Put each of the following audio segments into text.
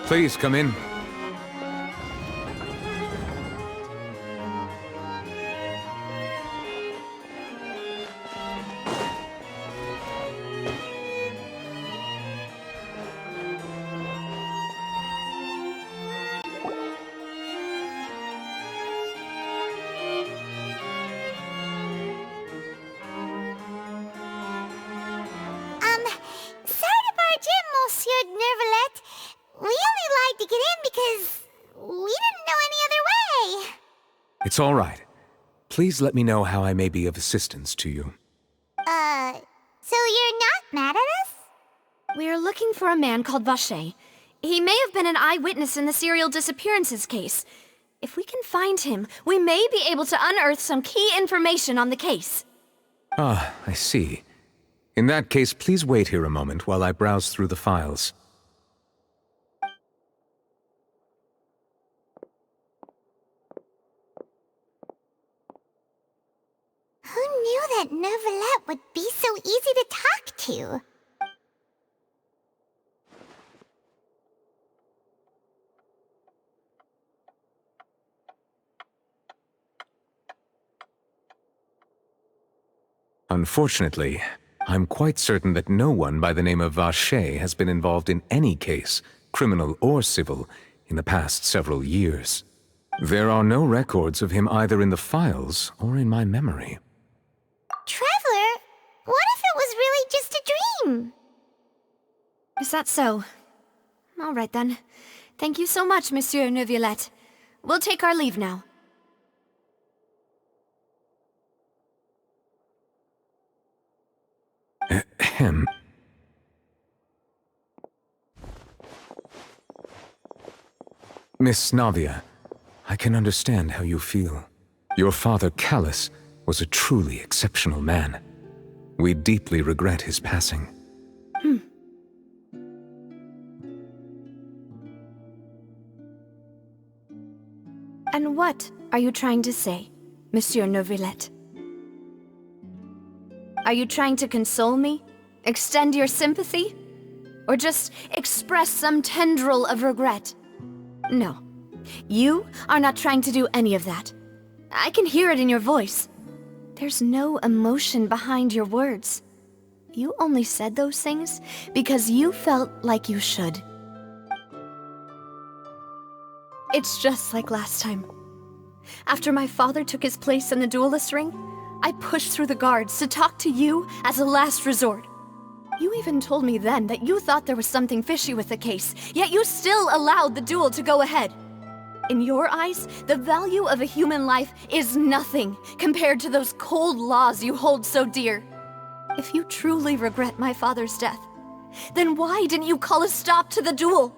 Please come in. Sorry to barge in, Monsieur Nervalet. We only lied to get in because we didn't know any other way. It's all right. Please let me know how I may be of assistance to you. So you're not mad at us? We're looking for a man called Vacher. He may have been an eyewitness in the serial disappearances case. If we can find him, we may be able to unearth some key information on the case. Ah, I see. In that case, please wait here a moment while I browse through the files. Who knew that Nervalet would be so easy to talk to? Unfortunately, I'm quite certain that no one by the name of Vacher has been involved in any case, criminal or civil, in the past several years. There are no records of him either in the files or in my memory. Traveler, what if it was really just a dream? Is that so? All right then. Thank you so much, Monsieur Neuvillette. We'll take our leave now. Ahem. Miss Navia, I can understand how you feel. Your father, Callus, was a truly exceptional man. We deeply regret his passing. And what are you trying to say, Monsieur Neuvillette? Are you trying to console me? Extend your sympathy? Or just express some tendril of regret? No. You are not trying to do any of that. I can hear it in your voice. There's no emotion behind your words. You only said those things because you felt like you should. It's just like last time. After my father took his place in the duelist ring, I pushed through the guards to talk to you as a last resort. You even told me then that you thought there was something fishy with the case, yet you still allowed the duel to go ahead. In your eyes, the value of a human life is nothing compared to those cold laws you hold so dear. If you truly regret my father's death, then why didn't you call a stop to the duel?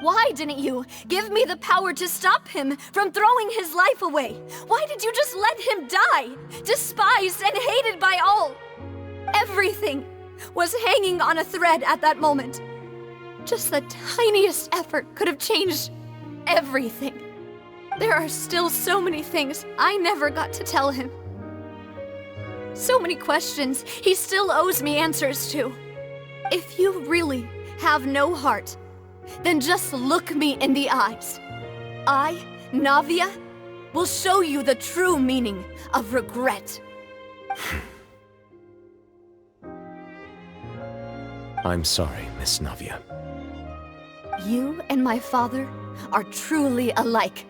Why didn't you give me the power to stop him from throwing his life away? Why did you just let him die, despised and hated by all? Everything was hanging on a thread at that moment. Just the tiniest effort could have changed everything. There are still so many things I never got to tell him. So many questions he still owes me answers to. If you really have no heart, then just look me in the eyes. I, Navia, will show you the true meaning of regret. I'm sorry, Miss Navia. You and my father are truly alike.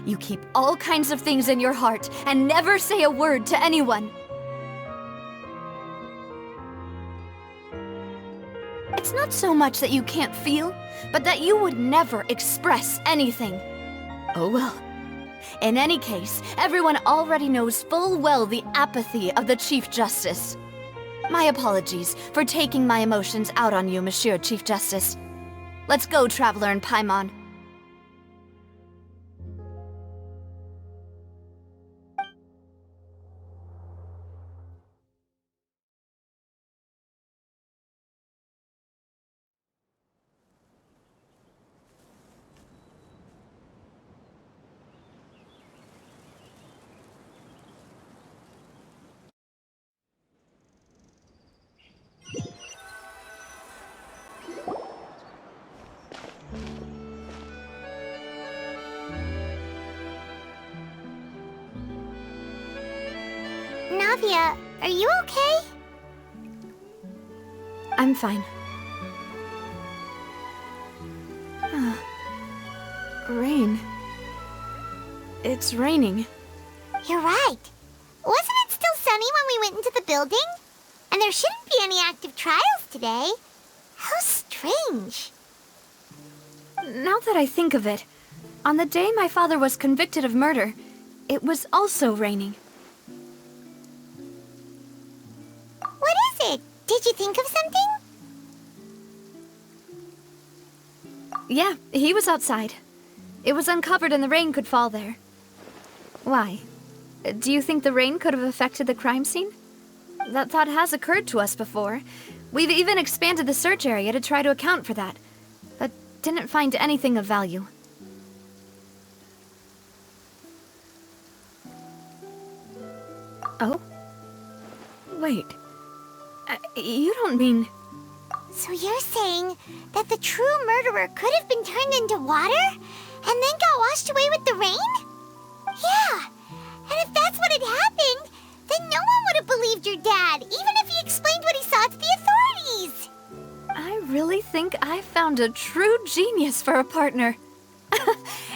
You keep all kinds of things in your heart and never say a word to anyone. It's not so much that you can't feel, but that you would never express anything. Oh well. In any case, everyone already knows full well the apathy of the Chief Justice. My apologies for taking my emotions out on you, Monsieur Chief Justice. Let's go, Traveler and Paimon. Sophia, are you okay? I'm fine. Rain. It's raining. You're right. Wasn't it still sunny when we went into the building? And there shouldn't be any active trials today. How strange. Now that I think of it, on the day my father was convicted of murder, it was also raining. What is it? Did you think of something? Yeah, he was outside. It was uncovered and the rain could fall there. Why? Do you think the rain could have affected the crime scene? That thought has occurred to us before. We've even expanded the search area to try to account for that, but didn't find anything of value. Oh? Wait. You don't mean... So you're saying that the true murderer could have been turned into water and then got washed away with the rain? Yeah, and if that's what had happened, then no one would have believed your dad, even if he explained what he saw to the authorities. I really think I found a true genius for a partner.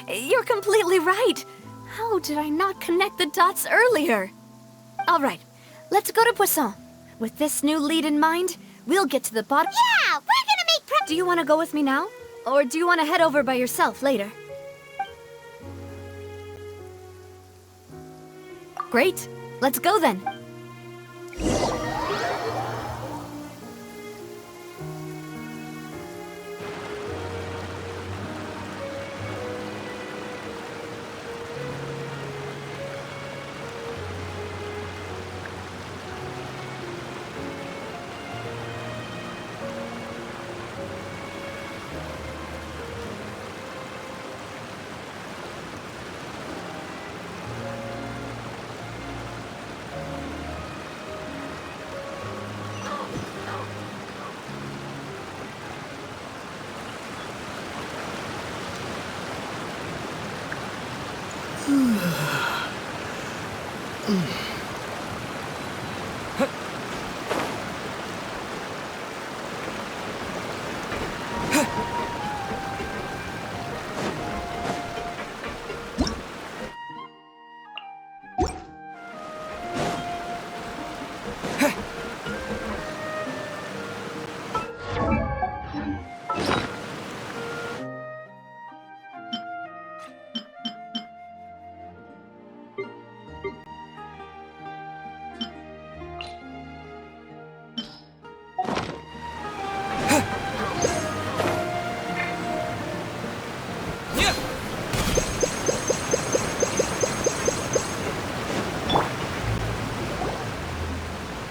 You're completely right. How did I not connect the dots earlier? All right, let's go to Poisson. With this new lead in mind, we'll get to the bottom. Yeah, we're gonna make Do you want to go with me now? Or do you want to head over by yourself later? Great. Let's go then.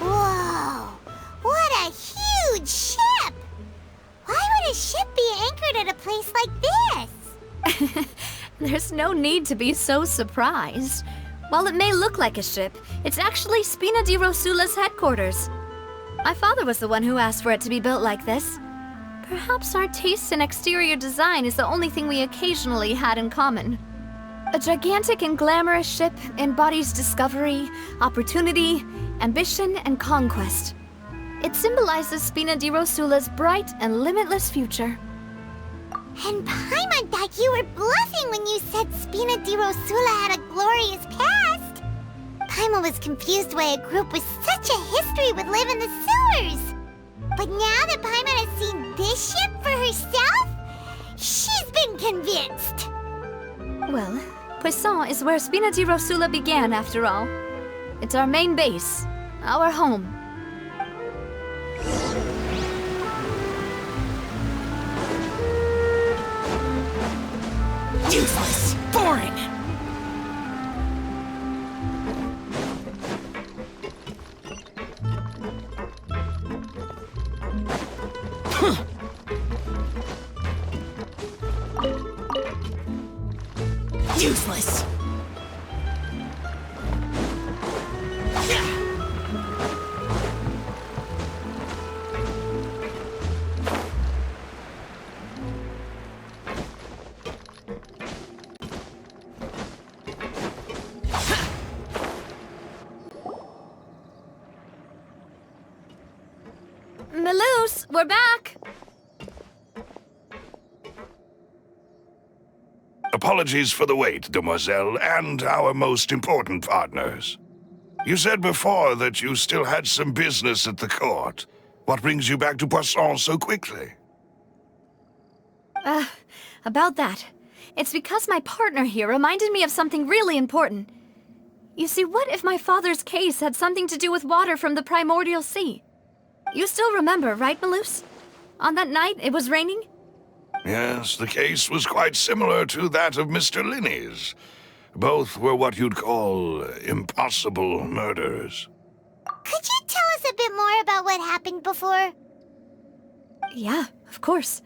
Whoa, what a huge ship! Why would a ship be anchored at a place like this? There's no need to be so surprised. While it may look like a ship, it's actually Spina di Rosula's headquarters. My father was the one who asked for it to be built like this. Perhaps our taste in exterior design is the only thing we occasionally had in common. A gigantic and glamorous ship embodies discovery, opportunity, ambition, and conquest. It symbolizes Spina di Rosula's bright and limitless future. And Paimon thought you were bluffing when you said Spina di Rosula had a glorious past. Paimon was confused why a group with such a history would live in the sewers. But now that Paimon has seen this ship for herself, she's been convinced. Well, Poisson is where Spina di Rosula began, after all. It's our main base, our home. Useless! Boring! Useless! Melus, we're back! Apologies for the wait, demoiselle, and our most important partners. You said before that you still had some business at the court. What brings you back to Poisson so quickly? About that. It's because my partner here reminded me of something really important. You see, what if my father's case had something to do with water from the primordial sea? You still remember, right, Melus? On that night, it was raining? Yes, the case was quite similar to that of Mr. Linney's. Both were what you'd call impossible murders. Could you tell us a bit more about what happened before? Yeah, of course.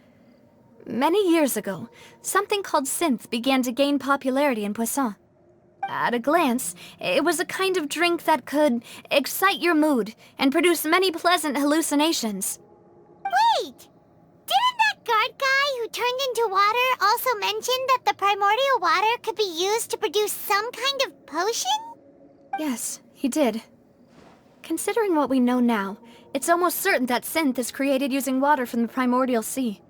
Many years ago, something called synth began to gain popularity in Poisson. At a glance, it was a kind of drink that could excite your mood and produce many pleasant hallucinations. Wait! Didn't that guard guy who turned into water also mention that the primordial water could be used to produce some kind of potion? Yes, he did. Considering what we know now, it's almost certain that synth is created using water from the primordial sea.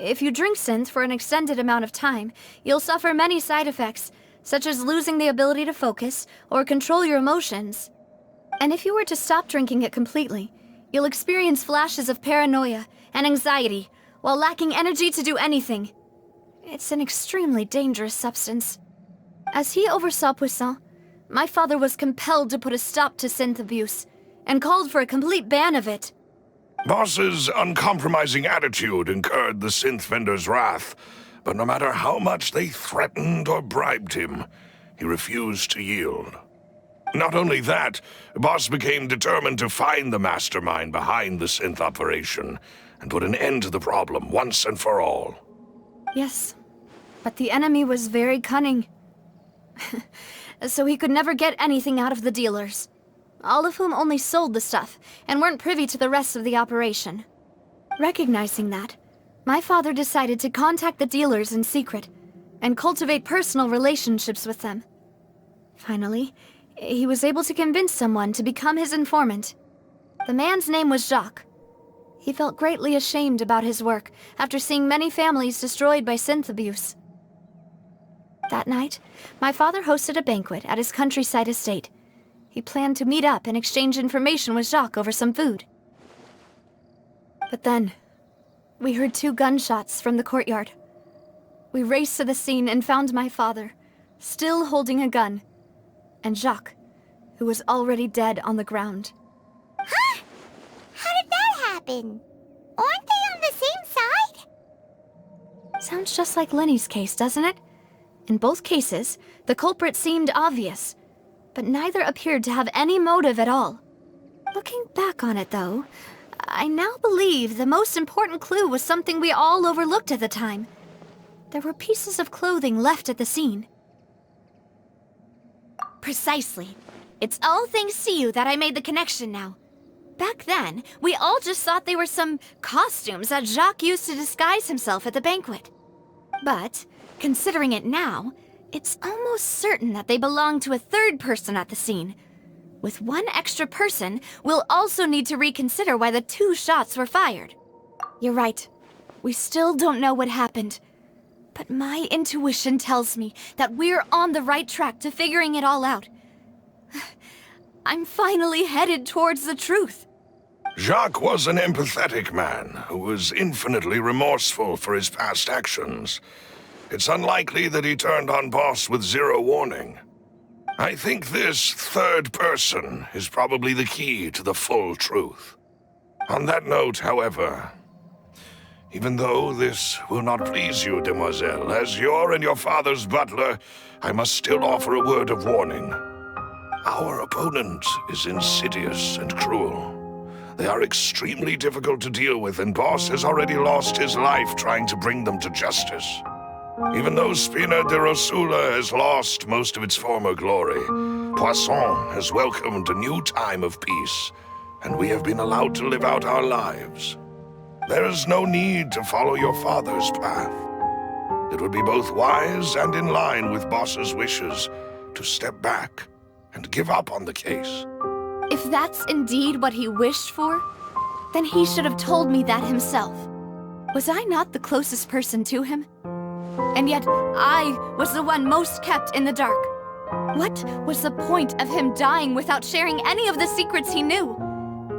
If you drink synth for an extended amount of time, you'll suffer many side effects, such as losing the ability to focus or control your emotions. And if you were to stop drinking it completely, you'll experience flashes of paranoia and anxiety while lacking energy to do anything. It's an extremely dangerous substance. As he oversaw Poisson, my father was compelled to put a stop to synth abuse and called for a complete ban of it. Boss's uncompromising attitude incurred the synth vendor's wrath, but no matter how much they threatened or bribed him, he refused to yield. Not only that, Boss became determined to find the mastermind behind the synth operation and put an end to the problem once and for all. Yes, but the enemy was very cunning. So he could never get anything out of the dealers, all of whom only sold the stuff and weren't privy to the rest of the operation. Recognizing that, my father decided to contact the dealers in secret and cultivate personal relationships with them. Finally, he was able to convince someone to become his informant. The man's name was Jacques. He felt greatly ashamed about his work after seeing many families destroyed by synth abuse. That night, my father hosted a banquet at his countryside estate. He planned to meet up and exchange information with Jacques over some food. But then, we heard 2 gunshots from the courtyard. We raced to the scene and found my father, still holding a gun, and Jacques, who was already dead on the ground. Huh? How did that happen? Aren't they on the same side? Sounds just like Lenny's case, doesn't it? In both cases, the culprit seemed obvious, but neither appeared to have any motive at all. Looking back on it, though, I now believe the most important clue was something we all overlooked at the time. There were pieces of clothing left at the scene. Precisely. It's all thanks to you that I made the connection now. Back then, we all just thought they were some costumes that Jacques used to disguise himself at the banquet. But, considering it now, it's almost certain that they belong to a third person at the scene. With one extra person, we'll also need to reconsider why the 2 shots were fired. You're right. We still don't know what happened. But my intuition tells me that we're on the right track to figuring it all out. I'm finally headed towards the truth. Jacques was an empathetic man who was infinitely remorseful for his past actions. It's unlikely that he turned on Boss with 0 warning. I think this third person is probably the key to the full truth. On that note, however, even though this will not please you, demoiselle, as your and your father's butler, I must still offer a word of warning. Our opponent is insidious and cruel. They are extremely difficult to deal with, and Boss has already lost his life trying to bring them to justice. Even though Spina di Rosula has lost most of its former glory, Poisson has welcomed a new time of peace, and we have been allowed to live out our lives. There is no need to follow your father's path. It would be both wise and in line with Boss's wishes to step back and give up on the case. If that's indeed what he wished for, Then he should have told me that himself. Was I not the closest person to him? And yet, I was the one most kept in the dark. What was the point of him dying without sharing any of the secrets he knew?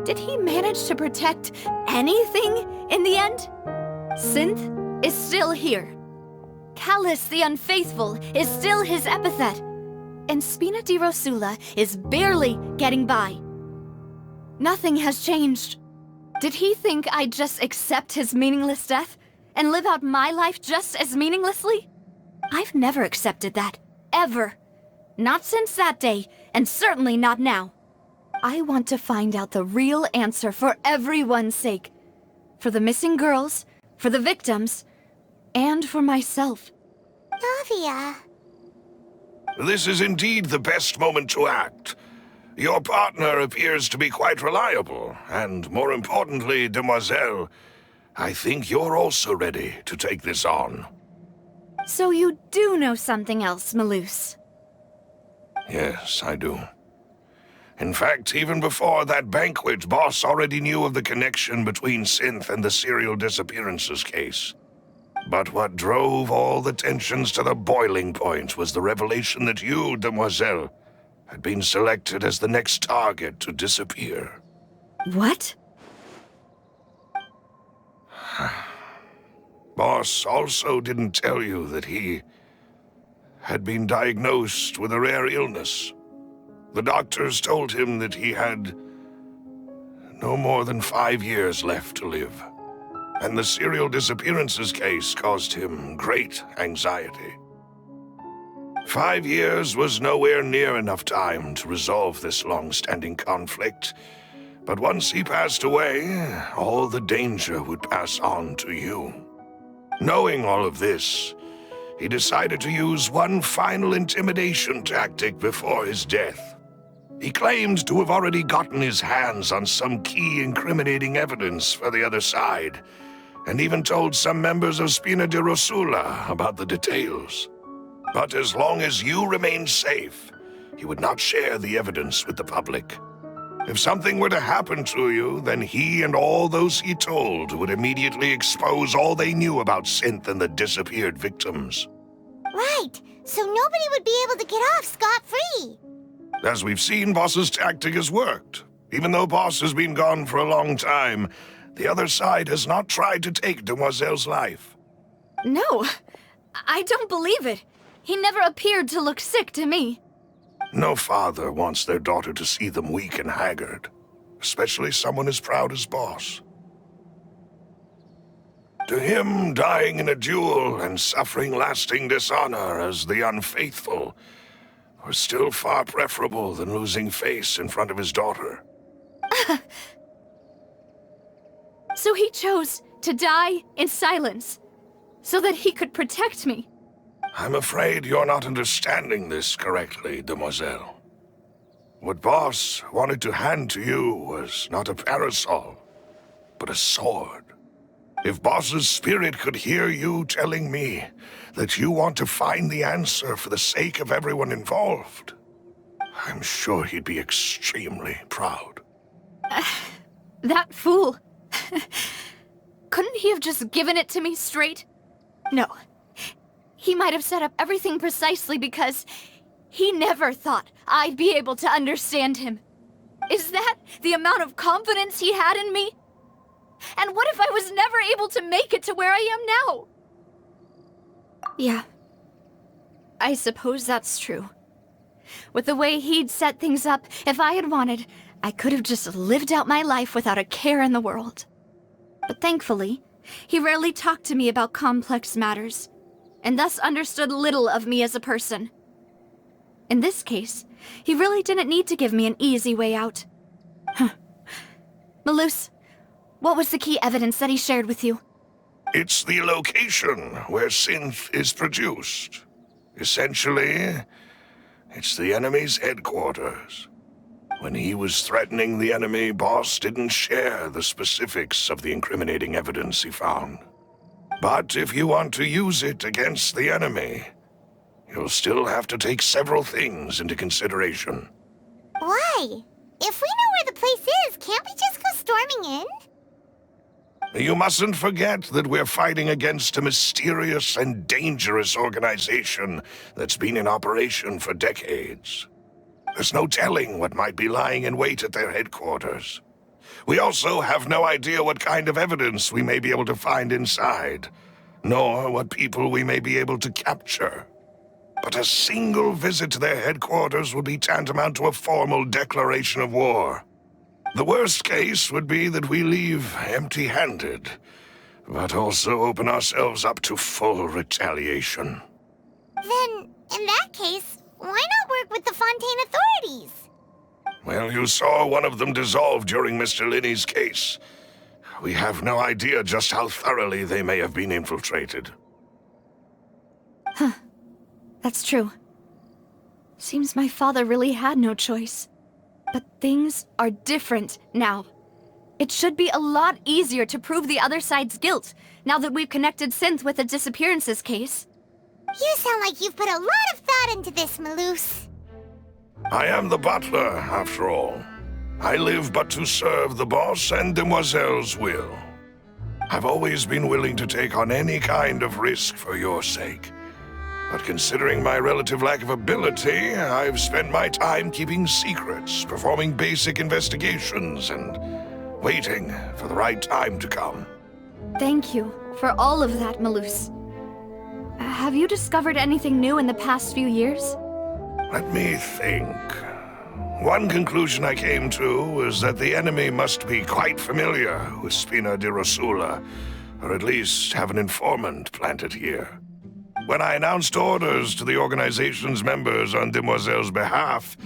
Did he manage to protect anything in the end? Synth is still here. Callus the Unfaithful is still his epithet. And Spina di Rosula is barely getting by. Nothing has changed. Did he think I'd just accept his meaningless death and live out my life just as meaninglessly? I've never accepted that. Ever. Not since that day, and certainly not now. I want to find out the real answer for everyone's sake. For the missing girls, for the victims, and for myself. Navia. This is indeed the best moment to act. Your partner appears to be quite reliable, and more importantly, Demoiselle, I think you're also ready to take this on. So you do know something else, Maloose? Yes, I do. In fact, even before that banquet, Boss already knew of the connection between Synth and the serial disappearances case. But what drove all the tensions to the boiling point was the revelation that you, Demoiselle, had been selected as the next target to disappear. What? Boss also didn't tell you that he had been diagnosed with a rare illness. The doctors told him that he had no more than 5 years left to live, and the serial disappearances case caused him great anxiety. 5 years was nowhere near enough time to resolve this long-standing conflict, but once he passed away, all the danger would pass on to you. Knowing all of this, he decided to use one final intimidation tactic before his death. He claimed to have already gotten his hands on some key incriminating evidence for the other side, and even told some members of Spina di Rosula about the details. But as long as you remained safe, he would not share the evidence with the public. If something were to happen to you, then he and all those he told would immediately expose all they knew about Synth and the disappeared victims. Right, so nobody would be able to get off scot-free. As we've seen, Boss's tactic has worked. Even though Boss has been gone for a long time, the other side has not tried to take Demoiselle's life. No, I don't believe it. He never appeared to look sick to me. No father wants their daughter to see them weak and haggard, especially someone as proud as Boss. To him, dying in a duel and suffering lasting dishonor as the Unfaithful was still far preferable than losing face in front of his daughter. So he chose to die in silence, so that he could protect me. I'm afraid you're not understanding this correctly, Demoiselle. What Boss wanted to hand to you was not a parasol, but a sword. If Boss's spirit could hear you telling me that you want to find the answer for the sake of everyone involved, I'm sure he'd be extremely proud. That fool. Couldn't he have just given it to me straight? No. He might have set up everything precisely because he never thought I'd be able to understand him. Is that the amount of confidence he had in me? And what if I was never able to make it to where I am now? Yeah. I suppose that's true. With the way he'd set things up, if I had wanted, I could have just lived out my life without a care in the world. But thankfully, he rarely talked to me about complex matters, and thus understood little of me as a person. In this case, he really didn't need to give me an easy way out. Maloose, what was the key evidence that he shared with you? It's the location where Synth is produced. Essentially, it's the enemy's headquarters. When he was threatening the enemy, Boss didn't share the specifics of the incriminating evidence he found. But if you want to use it against the enemy, you'll still have to take several things into consideration. Why? If we know where the place is, can't we just go storming in? You mustn't forget that we're fighting against a mysterious and dangerous organization that's been in operation for decades. There's no telling what might be lying in wait at their headquarters. We also have no idea what kind of evidence we may be able to find inside, nor what people we may be able to capture. But a single visit to their headquarters would be tantamount to a formal declaration of war. The worst case would be that we leave empty-handed, but also open ourselves up to full retaliation. Then, in that case, why not work with the Fontaine authorities? Well, you saw one of them dissolve during Mr. Linney's case. We have no idea just how thoroughly they may have been infiltrated. Huh. That's true. Seems my father really had no choice. But things are different now. It should be a lot easier to prove the other side's guilt, now that we've connected Synth with the disappearances case. You sound like you've put a lot of thought into this, Maloose. I am the butler, after all. I live but to serve the boss and Demoiselle's will. I've always been willing to take on any kind of risk for your sake. But considering my relative lack of ability, I've spent my time keeping secrets, performing basic investigations, and waiting for the right time to come. Thank you for all of that, Maloose. Have you discovered anything new in the past few years? Let me think. One conclusion I came to was that the enemy must be quite familiar with Spina di Rosula, or at least have an informant planted here. When I announced orders to the organization's members on Demoiselle's behalf,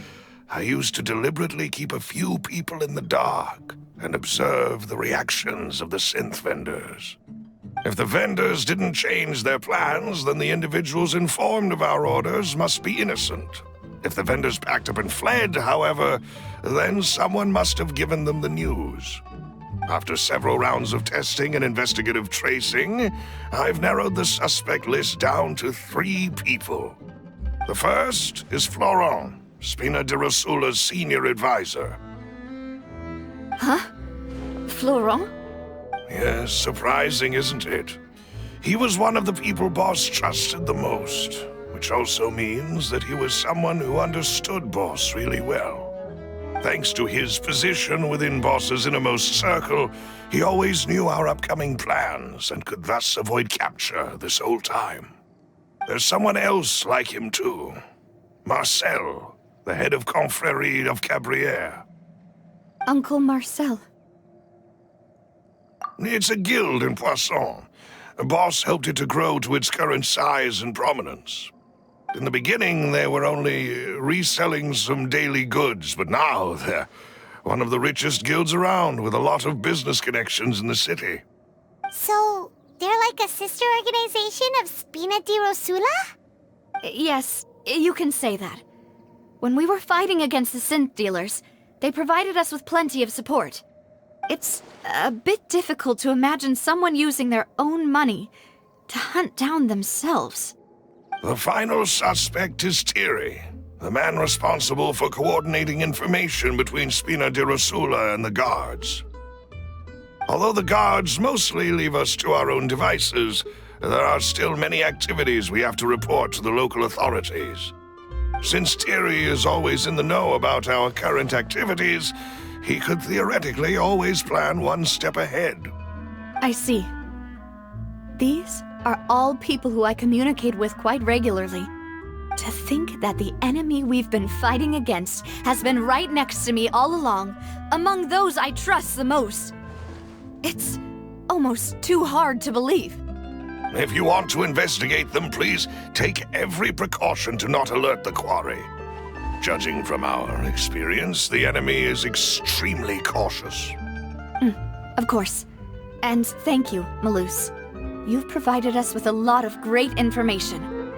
I used to deliberately keep a few people in the dark and observe the reactions of the synth vendors. If the vendors didn't change their plans, then the individuals informed of our orders must be innocent. If the vendors packed up and fled, however, then someone must have given them the news. After several rounds of testing and investigative tracing, I've narrowed the suspect list down to 3 people. The first is Florent, Spina di Rosula's senior advisor. Huh? Florent? Yes, surprising, isn't it? He was one of the people Boss trusted the most, which also means that he was someone who understood Boss really well. Thanks to his position within Boss's innermost circle, he always knew our upcoming plans and could thus avoid capture this whole time. There's someone else like him too. Marcel, the head of Confrérie of Cabrières. Uncle Marcel. It's a guild in Poisson. Boss helped it to grow to its current size and prominence. In the beginning, they were only reselling some daily goods, but now they're one of the richest guilds around, with a lot of business connections in the city. So, they're like a sister organization of Spina di Rosula? Yes, you can say that. When we were fighting against the synth dealers, they provided us with plenty of support. It's a bit difficult to imagine someone using their own money to hunt down themselves. The final suspect is Thierry, the man responsible for coordinating information between Spina di Rosula and the guards. Although the guards mostly leave us to our own devices, there are still many activities we have to report to the local authorities. Since Thierry is always in the know about our current activities, he could theoretically always plan one step ahead. I see. These are all people who I communicate with quite regularly. To think that the enemy we've been fighting against has been right next to me all along, among those I trust the most. It's almost too hard to believe. If you want to investigate them, please take every precaution to not alert the quarry. Judging from our experience, the enemy is extremely cautious. Of course. And thank you, Maloose. You've provided us with a lot of great information.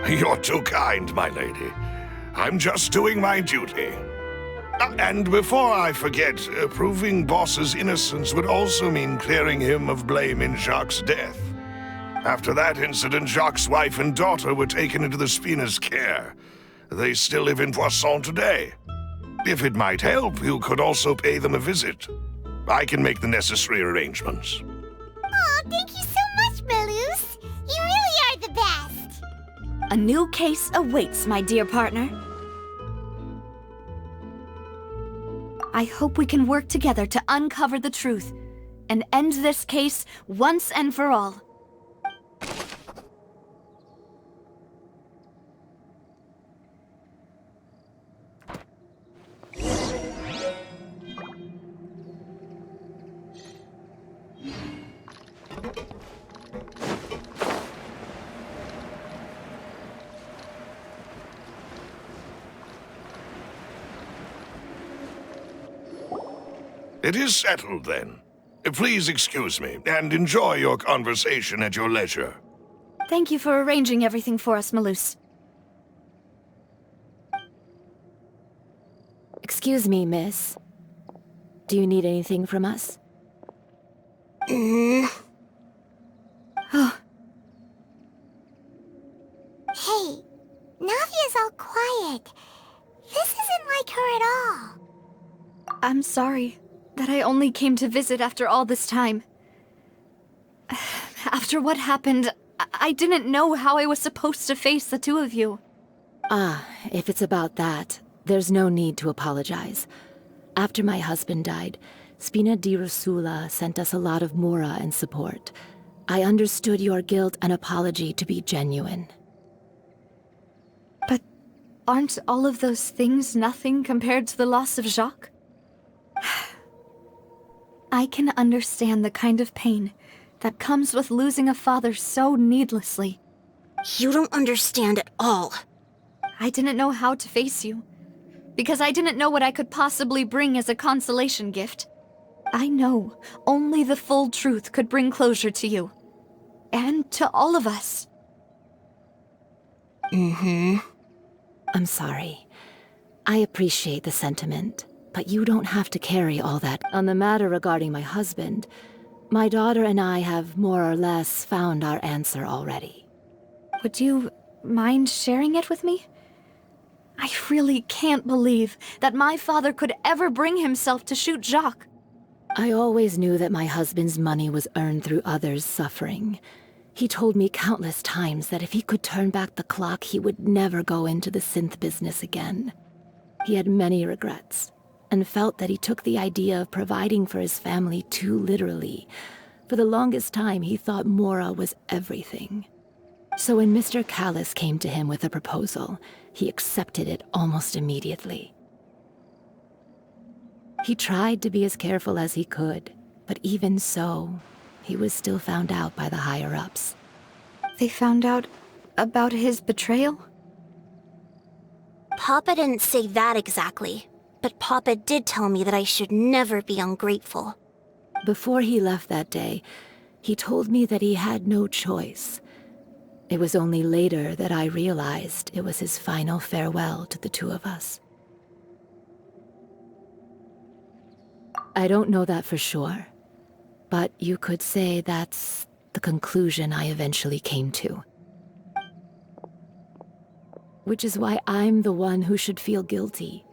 You're too kind, my lady. I'm just doing my duty. And before I forget, proving Boss's innocence would also mean clearing him of blame in Jacques' death. After that incident, Jacques' wife and daughter were taken into the Spina's care. They still live in Poisson today. If it might help, you could also pay them a visit. I can make the necessary arrangements. Oh, thank you so much, Malus. You really are the best. A new case awaits, my dear partner. I hope we can work together to uncover the truth and end this case once and for all. It is settled, then. Please excuse me, and enjoy your conversation at your leisure. Thank you for arranging everything for us, Malus. Excuse me, miss. Do you need anything from us? Hey, Navia's all quiet. This isn't like her at all. I'm sorry that I only came to visit after all this time. After what happened, I didn't know how I was supposed to face the two of you. Ah, if it's about that, there's no need to apologize. After my husband died, Spina di Rosula sent us a lot of mora and support. I understood your guilt and apology to be genuine. But aren't all of those things nothing compared to the loss of Jacques? I can understand the kind of pain that comes with losing a father so needlessly. You don't understand at all. I didn't know how to face you, because I didn't know what I could possibly bring as a consolation gift. I know only the full truth could bring closure to you, and to all of us. I'm sorry. I appreciate the sentiment, but you don't have to carry all that. On the matter regarding my husband, my daughter and I have more or less found our answer already. Would you mind sharing it with me? I really can't believe that my father could ever bring himself to shoot Jacques. I always knew that my husband's money was earned through others' suffering. He told me countless times that if he could turn back the clock, he would never go into the synth business again. He had many regrets, and felt that he took the idea of providing for his family too literally. For the longest time, he thought mora was everything. So when Mr. Callis came to him with a proposal, he accepted it almost immediately. He tried to be as careful as he could, but even so, he was still found out by the higher-ups. They found out about his betrayal? Papa didn't say that exactly, but Papa did tell me that I should never be ungrateful. Before he left that day, he told me that he had no choice. It was only later that I realized it was his final farewell to the two of us. I don't know that for sure, but you could say that's the conclusion I eventually came to. Which is why I'm the one who should feel guilty.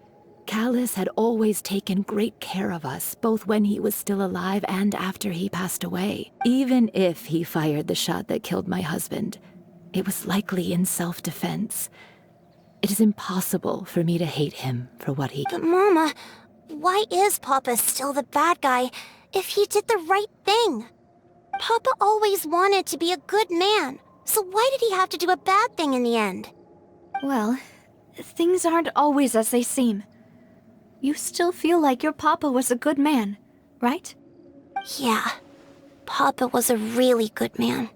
Callis had always taken great care of us, both when he was still alive and after he passed away. Even if he fired the shot that killed my husband, it was likely in self-defense. It is impossible for me to hate him for what he... But Mama, why is Papa still the bad guy if he did the right thing? Papa always wanted to be a good man, so why did he have to do a bad thing in the end? Well, things aren't always as they seem. You still feel like your papa was a good man, right? Yeah, Papa was a really good man.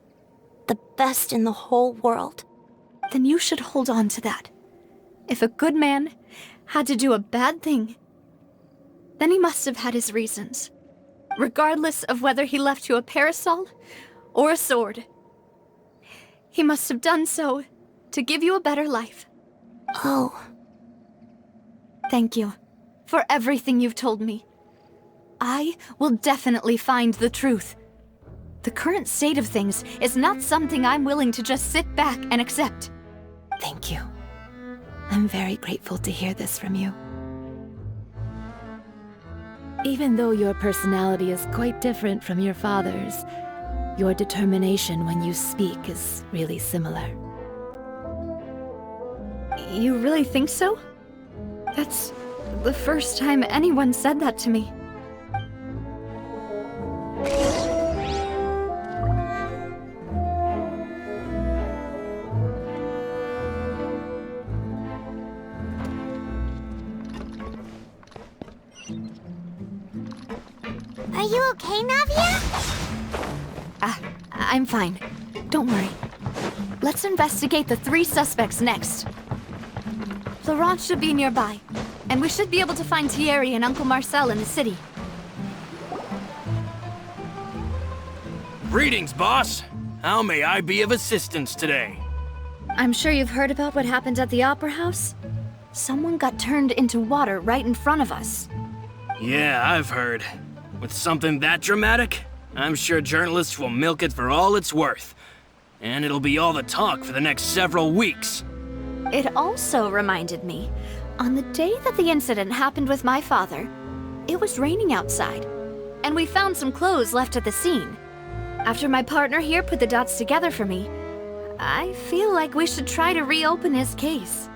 The best in the whole world. Then you should hold on to that. If a good man had to do a bad thing, then he must have had his reasons. Regardless of whether he left you a parasol or a sword. He must have done so to give you a better life. Oh. Thank you for everything you've told me. I will definitely find the truth. The current state of things is not something I'm willing to just sit back and accept. Thank you. I'm very grateful to hear this from you. Even though your personality is quite different from your father's, Your determination when you speak is really similar. You really think so? That's the first time anyone said that to me. Are you okay, Navia? I'm fine. Don't worry. Let's investigate the 3 suspects next. Florent should be nearby, and we should be able to find Thierry and Uncle Marcel in the city. Greetings, boss. How may I be of assistance today? I'm sure you've heard about what happened at the Opera House? Someone got turned into water right in front of us. Yeah, I've heard. With something that dramatic, I'm sure journalists will milk it for all it's worth. And it'll be all the talk for the next several weeks. It also reminded me, on the day that the incident happened with my father, it was raining outside, and we found some clothes left at the scene. After my partner here put the dots together for me, I feel like we should try to reopen his case.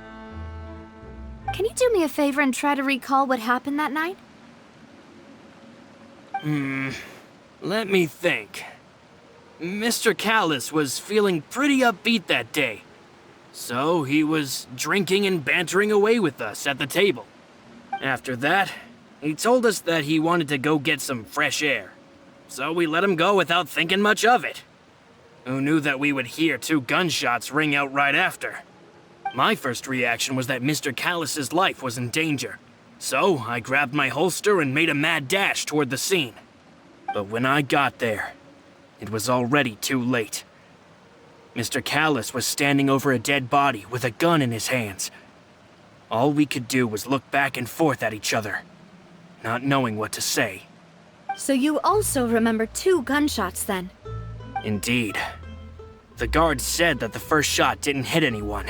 Can you do me a favor and try to recall what happened that night? Let me think. Mr. Callis was feeling pretty upbeat that day. So he was drinking and bantering away with us at the table. After that, he told us that he wanted to go get some fresh air. So we let him go without thinking much of it. Who knew that we would hear 2 gunshots ring out right after? My first reaction was that Mr. Callis's life was in danger. So I grabbed my holster and made a mad dash toward the scene. But when I got there, it was already too late. Mr. Callis was standing over a dead body with a gun in his hands. All we could do was look back and forth at each other, not knowing what to say. So you also remember 2 gunshots then? Indeed. The guard said that the first shot didn't hit anyone,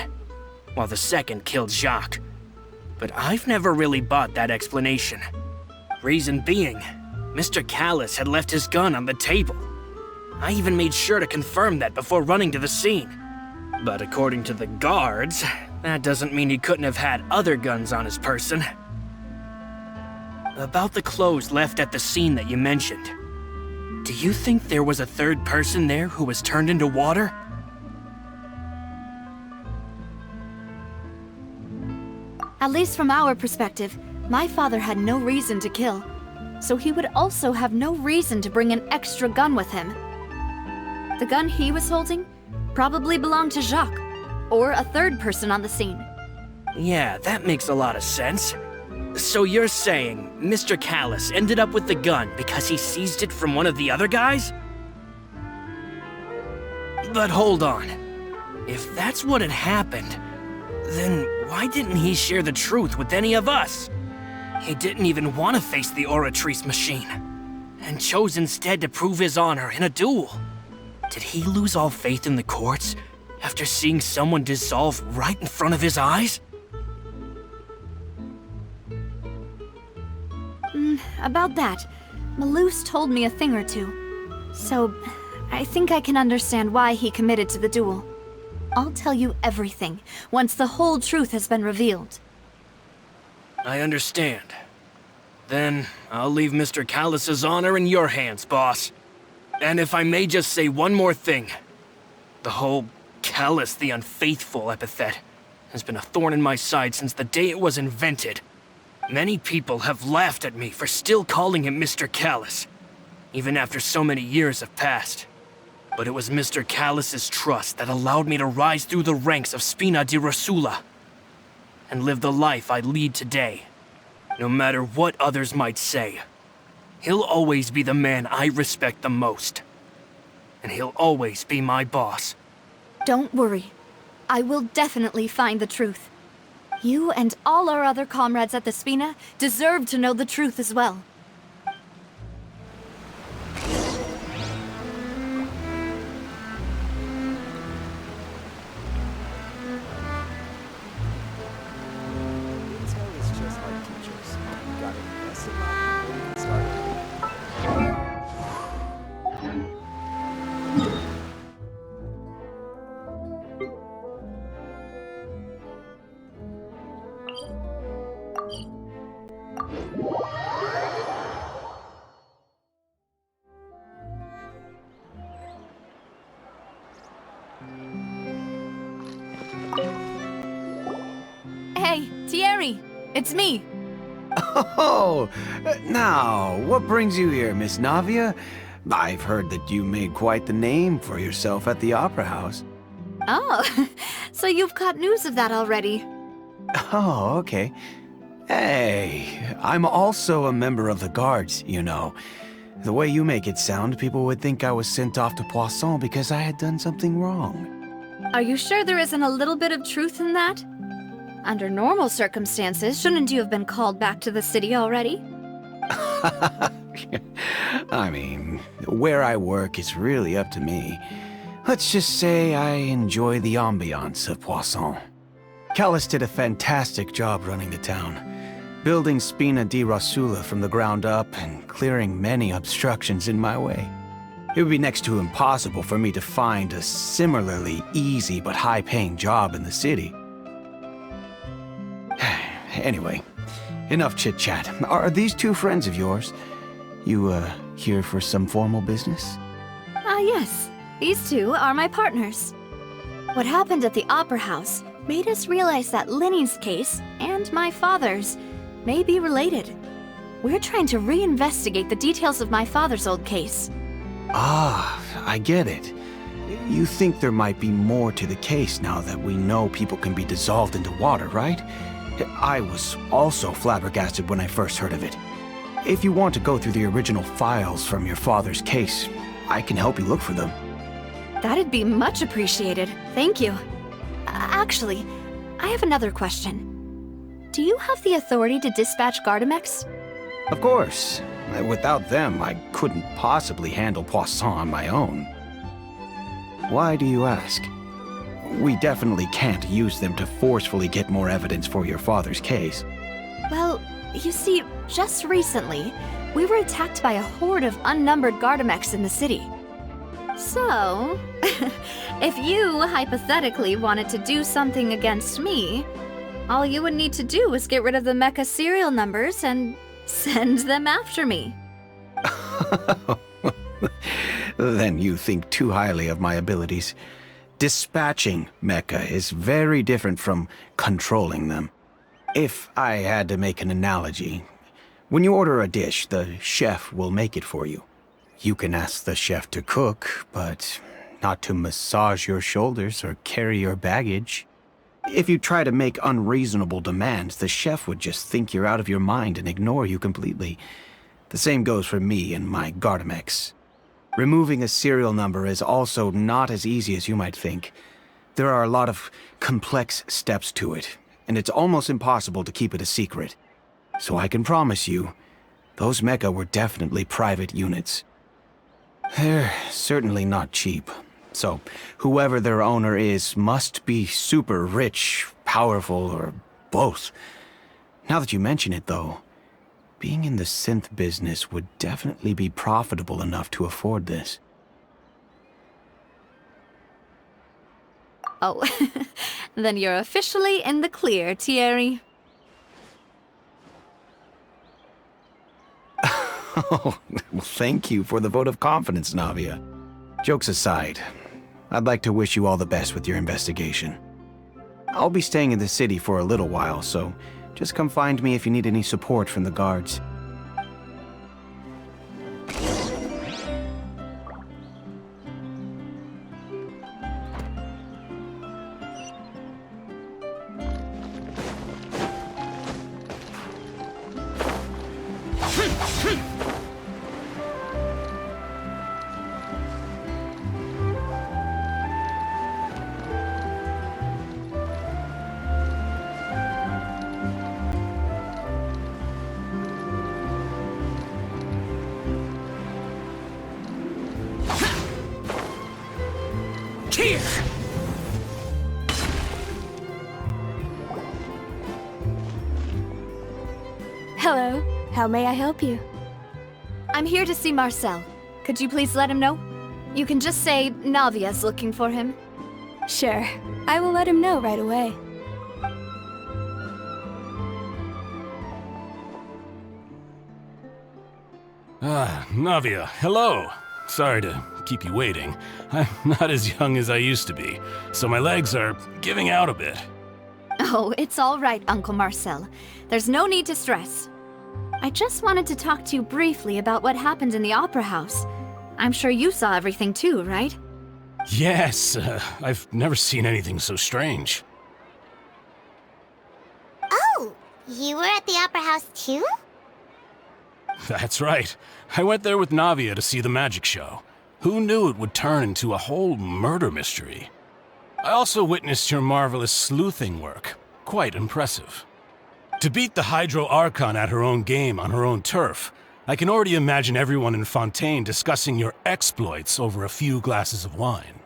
while the second killed Jacques. But I've never really bought that explanation. Reason being, Mr. Callis had left his gun on the table. I even made sure to confirm that before running to the scene. But according to the guards, that doesn't mean he couldn't have had other guns on his person. About the clothes left at the scene that you mentioned, do you think there was a 3rd person there who was turned into water? At least from our perspective, my father had no reason to kill, so he would also have no reason to bring an extra gun with him. The gun he was holding probably belonged to Jacques, or a 3rd person on the scene. Yeah, that makes a lot of sense. So you're saying Mr. Callis ended up with the gun because he seized it from one of the other guys? But hold on. If that's what had happened, then why didn't he share the truth with any of us? He didn't even want to face the Oratrice machine, and chose instead to prove his honor in a duel. Did he lose all faith in the courts after seeing someone dissolve right in front of his eyes? About that, Malouse told me a thing or 2. So, I think I can understand why he committed to the duel. I'll tell you everything, once the whole truth has been revealed. I understand. Then, I'll leave Mr. Callis's honor in your hands, boss. And if I may just say one more thing. The whole Callis the Unfaithful epithet has been a thorn in my side since the day it was invented. Many people have laughed at me for still calling him Mr. Callis, even after so many years have passed. But it was Mr. Callis's trust that allowed me to rise through the ranks of Spina di Rosula and live the life I lead today. No matter what others might say, he'll always be the man I respect the most. And he'll always be my boss. Don't worry. I will definitely find the truth. You and all our other comrades at the Spina deserve to know the truth as well. Hey, Thierry, it's me. Oh, now, what brings you here, Miss Navia? I've heard that you made quite the name for yourself at the Opera House. Oh, so you've caught news of that already. Oh, okay. Hey, I'm also a member of the Guards, you know. The way you make it sound, people would think I was sent off to Poisson because I had done something wrong. Are you sure there isn't a little bit of truth in that? Under normal circumstances, shouldn't you have been called back to the city already? I mean, where I work is really up to me. Let's just say I enjoy the ambiance of Poisson. Callis did a fantastic job running the town, building Spina di Rosula from the ground up and clearing many obstructions in my way. It would be next to impossible for me to find a similarly easy but high-paying job in the city. Anyway, enough chit-chat. Are these two friends of yours? You, here for some formal business? Yes. These two are my partners. What happened at the Opera House made us realize that Linny's case and my father's may be related. We're trying to reinvestigate the details of my father's old case. Ah, I get it. You think there might be more to the case now that we know people can be dissolved into water, right? I was also flabbergasted when I first heard of it. If you want to go through the original files from your father's case, I can help you look for them. That'd be much appreciated. Thank you. Actually, I have another question. Do you have the authority to dispatch Gardamex? Of course. Without them, I couldn't possibly handle Poisson on my own. Why do you ask? We definitely can't use them to forcefully get more evidence for your father's case. Well, you see, just recently, we were attacked by a horde of unnumbered Gardamex in the city. So, if you hypothetically wanted to do something against me, all you would need to do is get rid of the mecha serial numbers and send them after me. Then you think too highly of my abilities. Dispatching mecha is very different from controlling them. If I had to make an analogy, when you order a dish, the chef will make it for you. You can ask the chef to cook, but not to massage your shoulders or carry your baggage. If you try to make unreasonable demands, the chef would just think you're out of your mind and ignore you completely. The same goes for me and my Gardamex. Removing a serial number is also not as easy as you might think. There are a lot of complex steps to it, and it's almost impossible to keep it a secret. So I can promise you, those mecha were definitely private units. They're certainly not cheap. So, whoever their owner is must be super rich, powerful, or both. Now that you mention it, though, being in the synth business would definitely be profitable enough to afford this. Oh, then you're officially in the clear, Thierry. Oh, well, thank you for the vote of confidence, Navia. Jokes aside, I'd like to wish you all the best with your investigation. I'll be staying in the city for a little while, so just come find me if you need any support from the guards. Hello. How may I help you? I'm here to see Marcel. Could you please let him know? You can just say Navia's looking for him. Sure. I will let him know right away. Navia, hello. Sorry to keep you waiting. I'm not as young as I used to be, so my legs are giving out a bit. Oh, it's all right, Uncle Marcel. There's no need to stress. I just wanted to talk to you briefly about what happened in the Opera House. I'm sure you saw everything too, right? Yes, I've never seen anything so strange. Oh, you were at the Opera House too? That's right. I went there with Navia to see the magic show. Who knew it would turn into a whole murder mystery? I also witnessed your marvelous sleuthing work. Quite impressive. To beat the Hydro Archon at her own game on her own turf, I can already imagine everyone in Fontaine discussing your exploits over a few glasses of wine.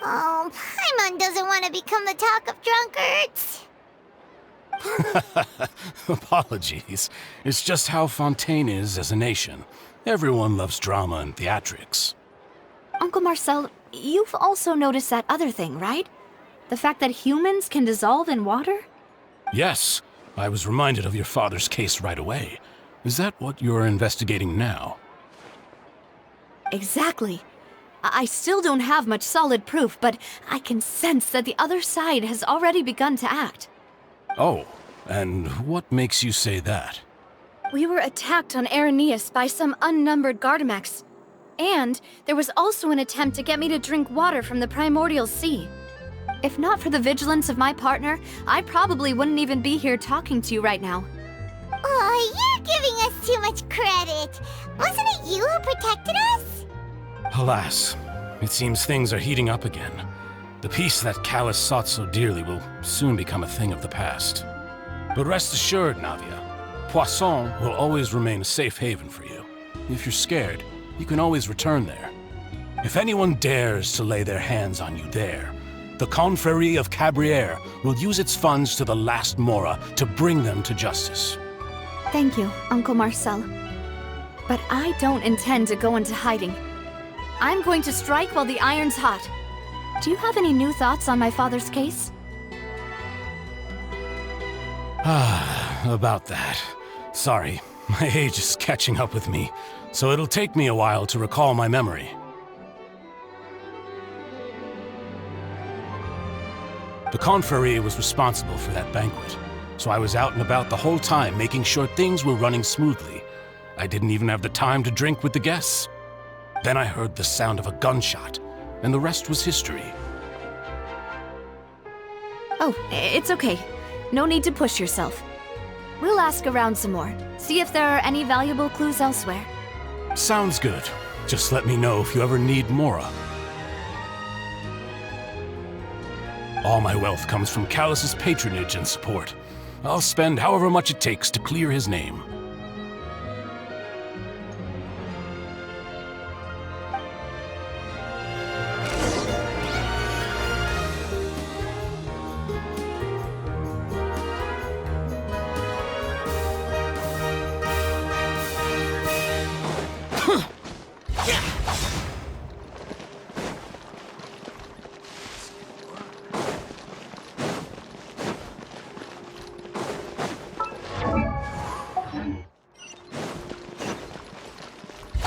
Oh, Paimon doesn't want to become the talk of drunkards. Apologies. It's just how Fontaine is as a nation. Everyone loves drama and theatrics. Uncle Marcel, you've also noticed that other thing, right? The fact that humans can dissolve in water? Yes, I was reminded of your father's case right away. Is that what you're investigating now? Exactly. I still don't have much solid proof, but I can sense that the other side has already begun to act. Oh, and what makes you say that? We were attacked on Araneus by some unnumbered Gardamex. And there was also an attempt to get me to drink water from the primordial sea. If not for the vigilance of my partner, I probably wouldn't even be here talking to you right now. Oh, you're giving us too much credit. Wasn't it you who protected us? Alas, it seems things are heating up again. The peace that Callus sought so dearly will soon become a thing of the past. But rest assured, Navia, Poisson will always remain a safe haven for you. If you're scared, you can always return there. If anyone dares to lay their hands on you there, the Confrérie of Cabrières will use its funds to the last Mora to bring them to justice. Thank you, Uncle Marcel. But I don't intend to go into hiding. I'm going to strike while the iron's hot. Do you have any new thoughts on my father's case? About that. Sorry, my age is catching up with me, so it'll take me a while to recall my memory. The Confrérie was responsible for that banquet, so I was out and about the whole time making sure things were running smoothly. I didn't even have the time to drink with the guests. Then I heard the sound of a gunshot, and the rest was history. Oh, it's okay. No need to push yourself. We'll ask around some more, see if there are any valuable clues elsewhere. Sounds good. Just let me know if you ever need Mora. All my wealth comes from Callus's patronage and support. I'll spend however much it takes to clear his name.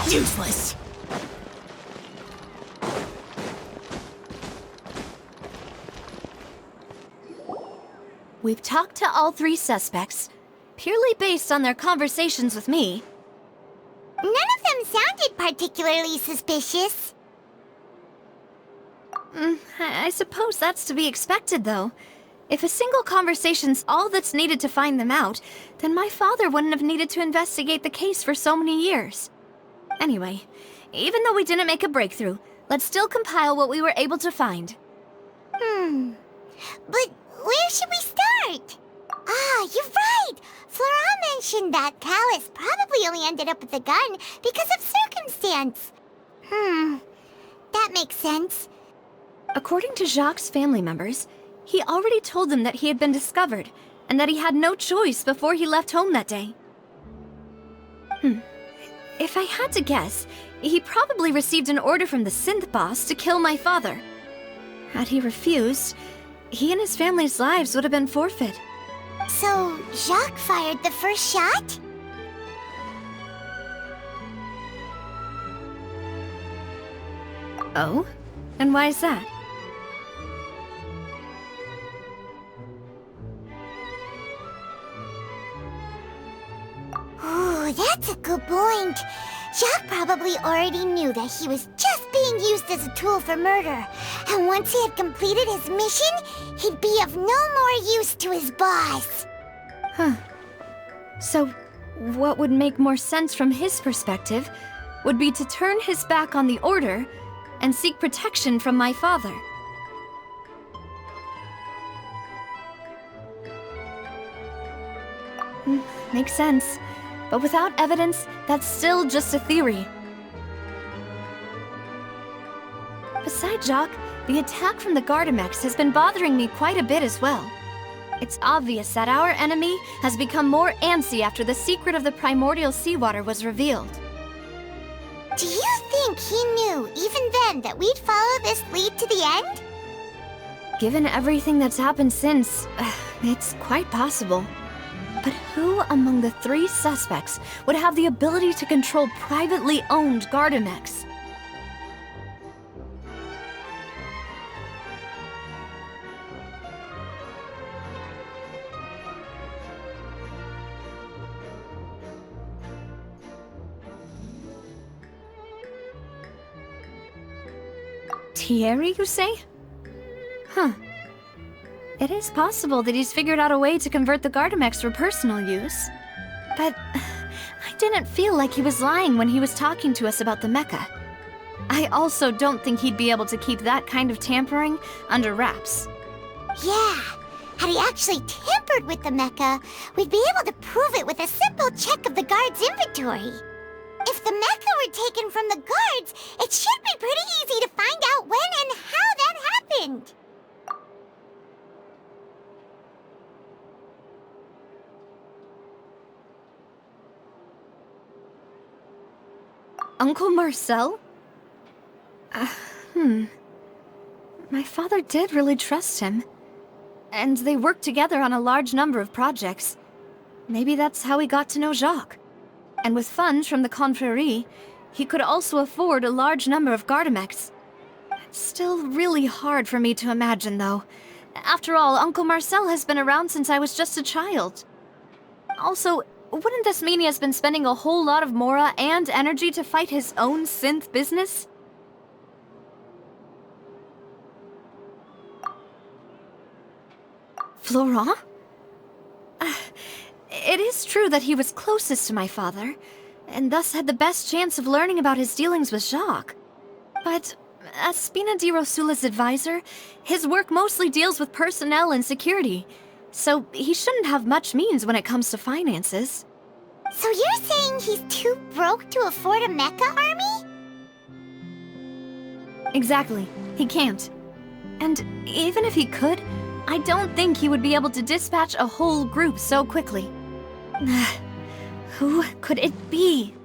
Useless. We've talked to all three suspects, purely based on their conversations with me. None of them sounded particularly suspicious. I suppose that's to be expected, though. If a single conversation's all that's needed to find them out, then my father wouldn't have needed to investigate the case for so many years. Anyway, even though we didn't make a breakthrough, let's still compile what we were able to find. But where should we start? Ah, you're right! Flora mentioned that Callus probably only ended up with a gun because of circumstance. That makes sense. According to Jacques' family members, he already told them that he had been discovered, and that he had no choice before he left home that day. If I had to guess, he probably received an order from the synth boss to kill my father. Had he refused, he and his family's lives would have been forfeit. So, Jacques fired the first shot? Oh? And why is that? Ooh, that's a good point. Jacques probably already knew that he was just being used as a tool for murder. And once he had completed his mission, he'd be of no more use to his boss. Huh. So, what would make more sense from his perspective would be to turn his back on the Order and seek protection from my father. Makes sense. But without evidence, that's still just a theory. Besides Jacques, the attack from the Gardamex has been bothering me quite a bit as well. It's obvious that our enemy has become more antsy after the secret of the primordial seawater was revealed. Do you think he knew, even then, that we'd follow this lead to the end? Given everything that's happened since, it's quite possible. But who among the 3 suspects would have the ability to control privately owned Gardamex? Thierry, you say? Huh. It is possible that he's figured out a way to convert the Gardamex for personal use. But I didn't feel like he was lying when he was talking to us about the mecha. I also don't think he'd be able to keep that kind of tampering under wraps. Yeah. Had he actually tampered with the mecha, we'd be able to prove it with a simple check of the guard's inventory. If the mecha were taken from the guards, it should be pretty easy to find out when and how that happened. Uncle Marcel? My father did really trust him. And they worked together on a large number of projects. Maybe that's how he got to know Jacques. And with funds from the Confrérie, he could also afford a large number of Gardamex. It's still really hard for me to imagine, though. After all, Uncle Marcel has been around since I was just a child. Also, wouldn't this mean he has been spending a whole lot of mora and energy to fight his own synth business? Florent? It is true that he was closest to my father, and thus had the best chance of learning about his dealings with Jacques. But as Spina di Rosula's advisor, his work mostly deals with personnel and security, so he shouldn't have much means when it comes to finances. So you're saying he's too broke to afford a mecha army? Exactly. He can't. And even if he could, I don't think he would be able to dispatch a whole group so quickly. Who could it be?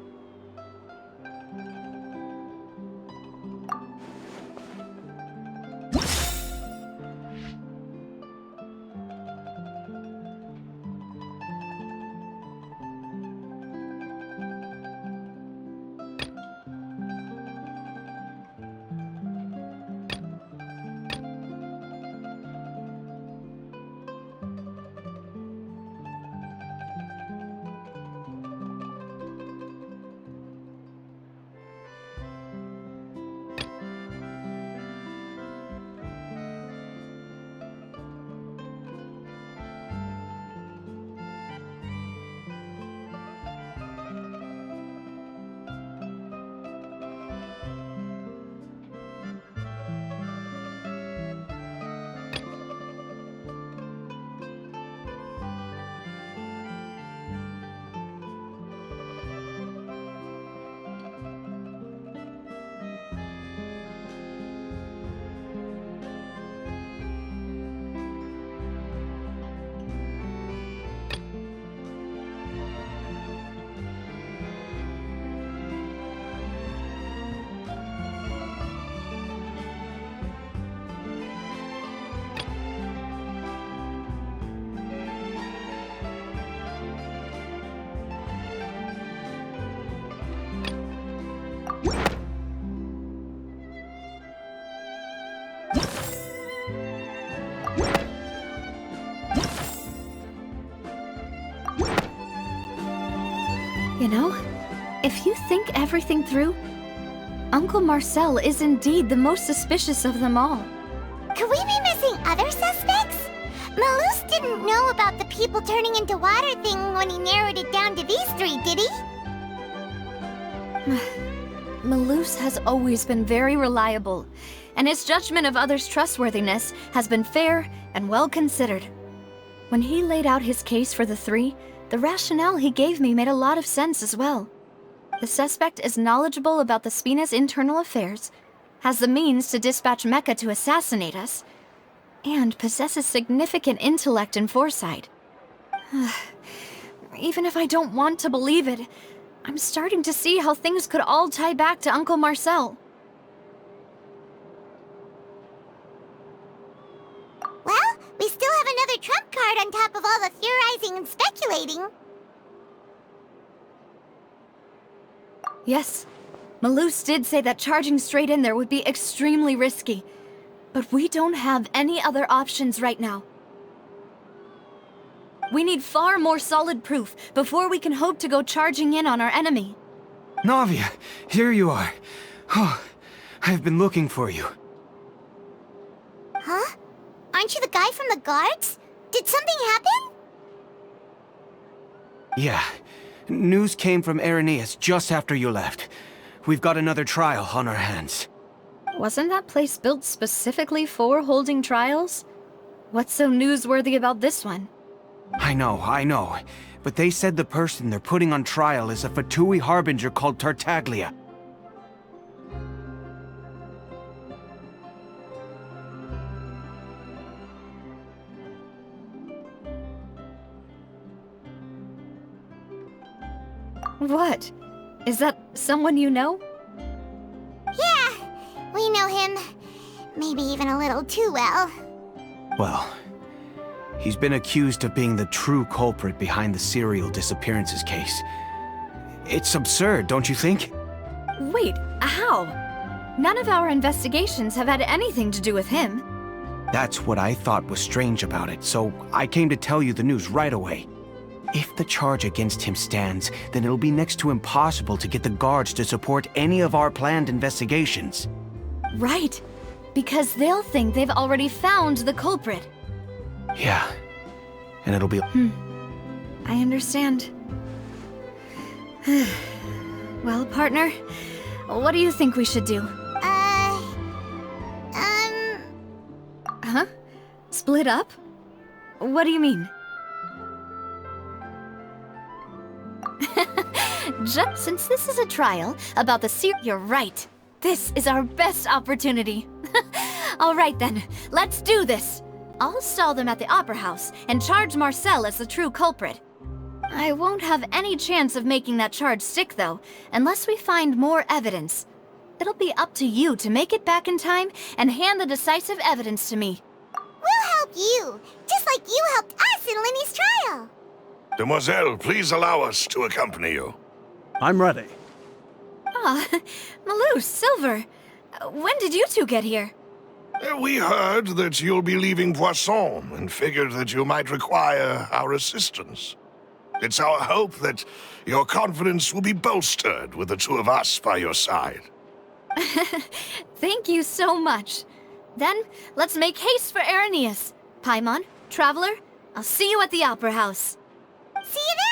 You know, if you think everything through, Uncle Marcel is indeed the most suspicious of them all. Could we be missing other suspects? Malus didn't know about the people turning into water thing when he narrowed it down to these three, did he? Malus has always been very reliable, and his judgment of others' trustworthiness has been fair and well considered. When he laid out his case for the three, the rationale he gave me made a lot of sense as well. The suspect is knowledgeable about the Spina's internal affairs, has the means to dispatch Mecha to assassinate us, and possesses significant intellect and foresight. Even if I don't want to believe it, I'm starting to see how things could all tie back to Uncle Marcel. Well, we still have another trump card on top of all the theorizing and speculating. Yes, Malus did say that charging straight in there would be extremely risky. But we don't have any other options right now. We need far more solid proof before we can hope to go charging in on our enemy. Navia, here you are. Oh, I've been looking for you. Huh? Aren't you the guy from the guards? Did something happen? Yeah. News came from Irenaeus just after you left. We've got another trial on our hands. Wasn't that place built specifically for holding trials? What's so newsworthy about this one? I know. But they said the person they're putting on trial is a Fatui harbinger called Tartaglia. What? Is that someone you know? Yeah, we know him. Maybe even a little too well. Well, he's been accused of being the true culprit behind the serial disappearances case. It's absurd, don't you think? Wait, how? None of our investigations have had anything to do with him. That's what I thought was strange about it, so I came to tell you the news right away. If the charge against him stands, then it'll be next to impossible to get the guards to support any of our planned investigations. Right, because they'll think they've already found the culprit. Yeah, and it'll be... I understand. Well, partner, what do you think we should do? Huh? Split up? What do you mean? Just since this is a trial about the you're right. This is our best opportunity. All right then, let's do this. I'll stall them at the Opera House and charge Marcel as the true culprit. I won't have any chance of making that charge stick, though, unless we find more evidence. It'll be up to you to make it back in time and hand the decisive evidence to me. We'll help you, just like you helped us in Linny's trial. Demoiselle, please allow us to accompany you. I'm ready. Ah, Malus, Silver, when did you two get here? We heard that you'll be leaving Poisson and figured that you might require our assistance. It's our hope that your confidence will be bolstered with the two of us by your side. Thank you so much. Then, let's make haste for Irenaeus. Paimon, Traveler, I'll see you at the Opera House. See you then!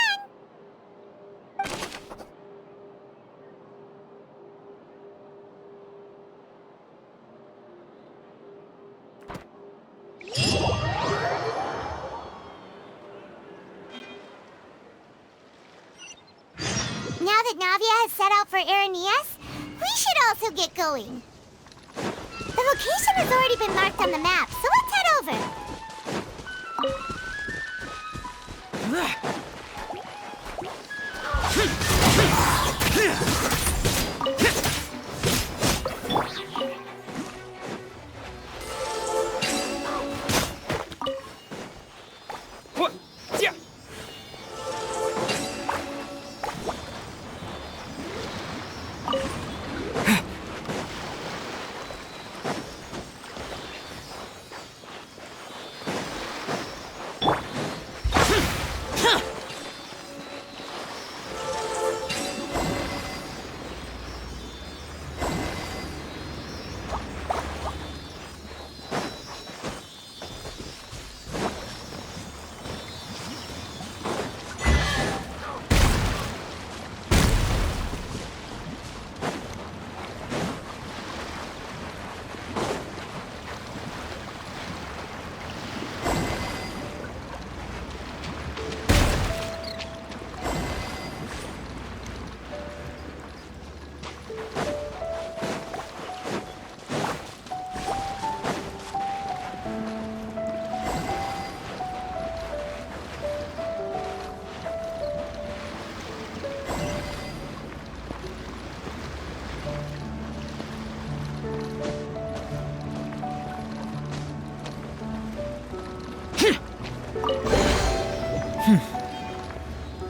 Now that Navia has set out for Irenaeus, we should also get going. The location has already been marked on the map, so let's head over.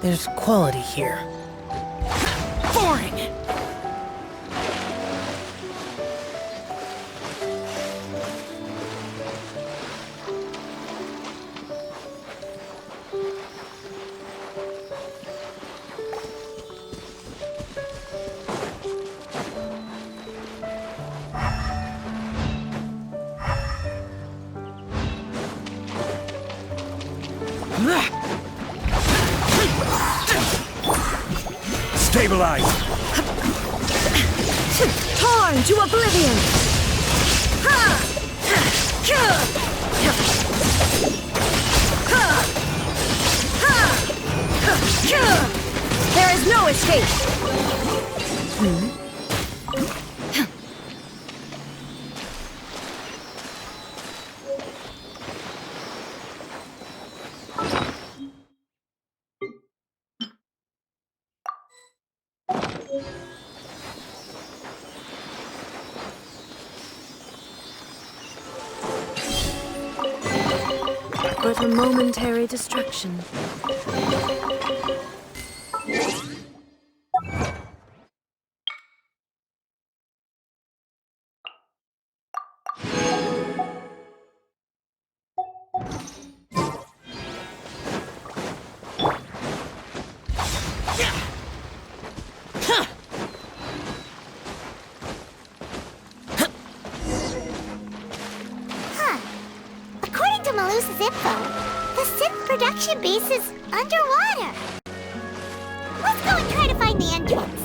There's quality here. Boring! Stabilize! Torn to oblivion! There is no escape! But a momentary distraction. According to Malusa's info, the synth production base is underwater. Let's go and try to find the entrance.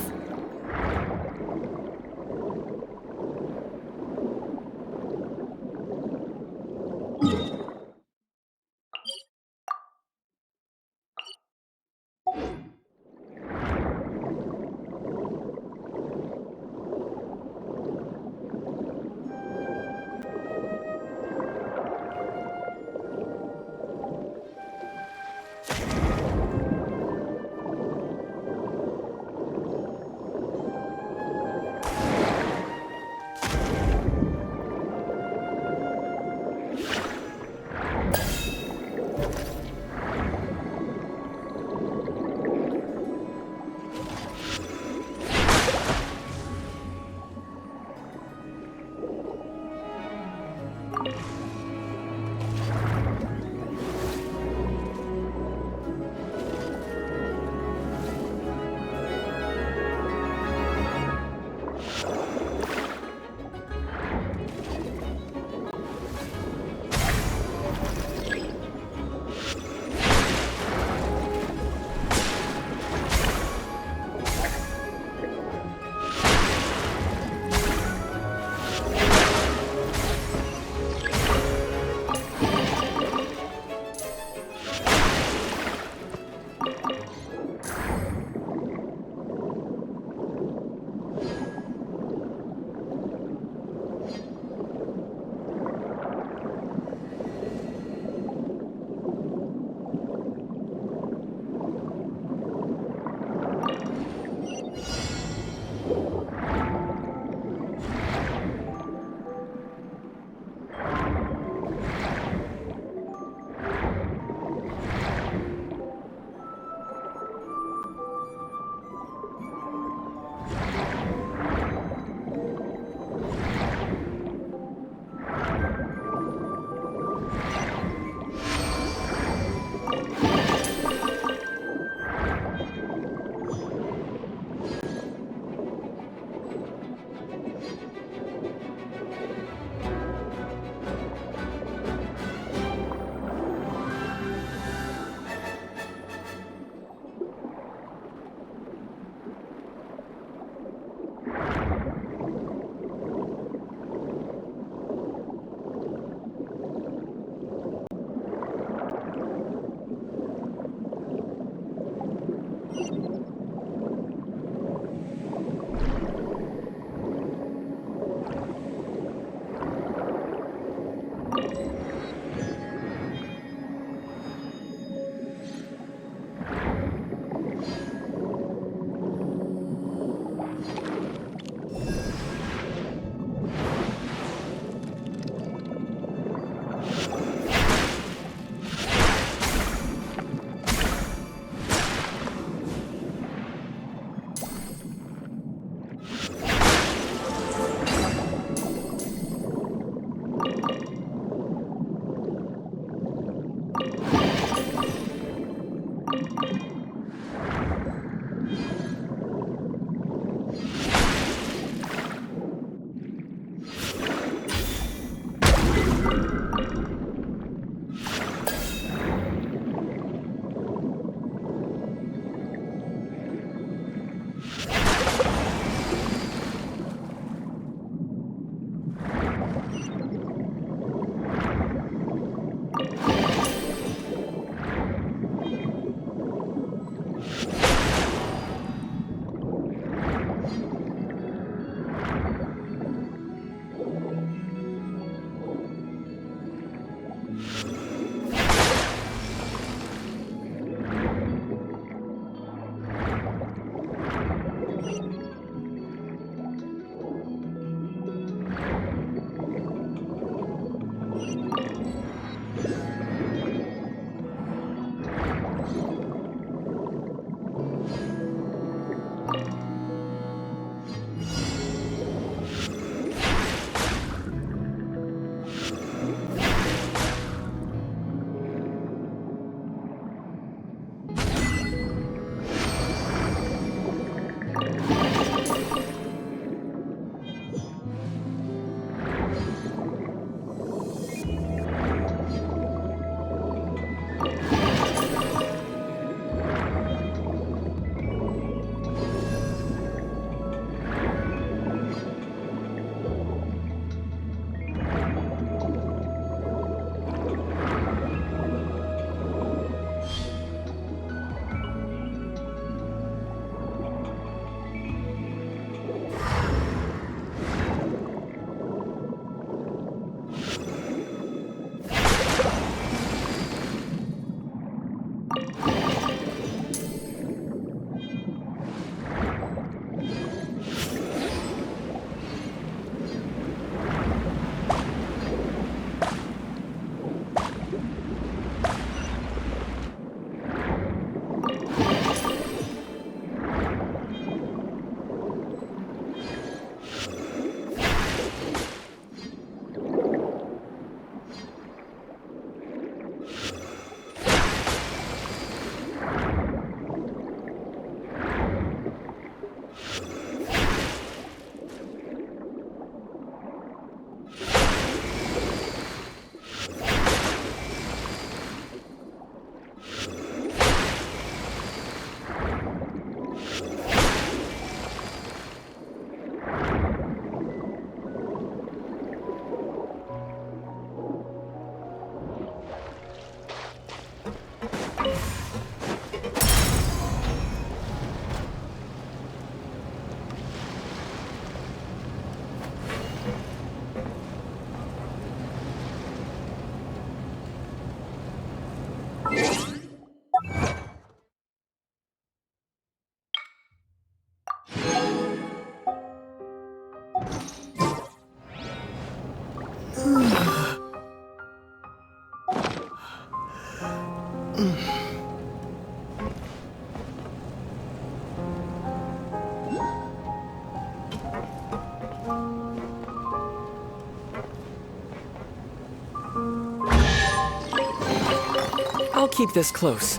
I'll keep this close.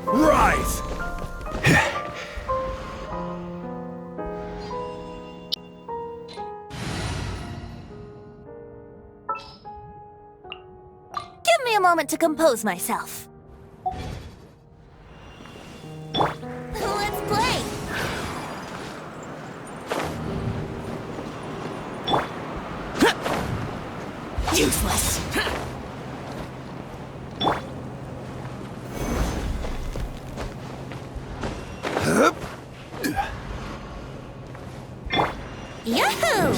Rise! Give me a moment to compose myself. Let's play! Useless! Yahoo!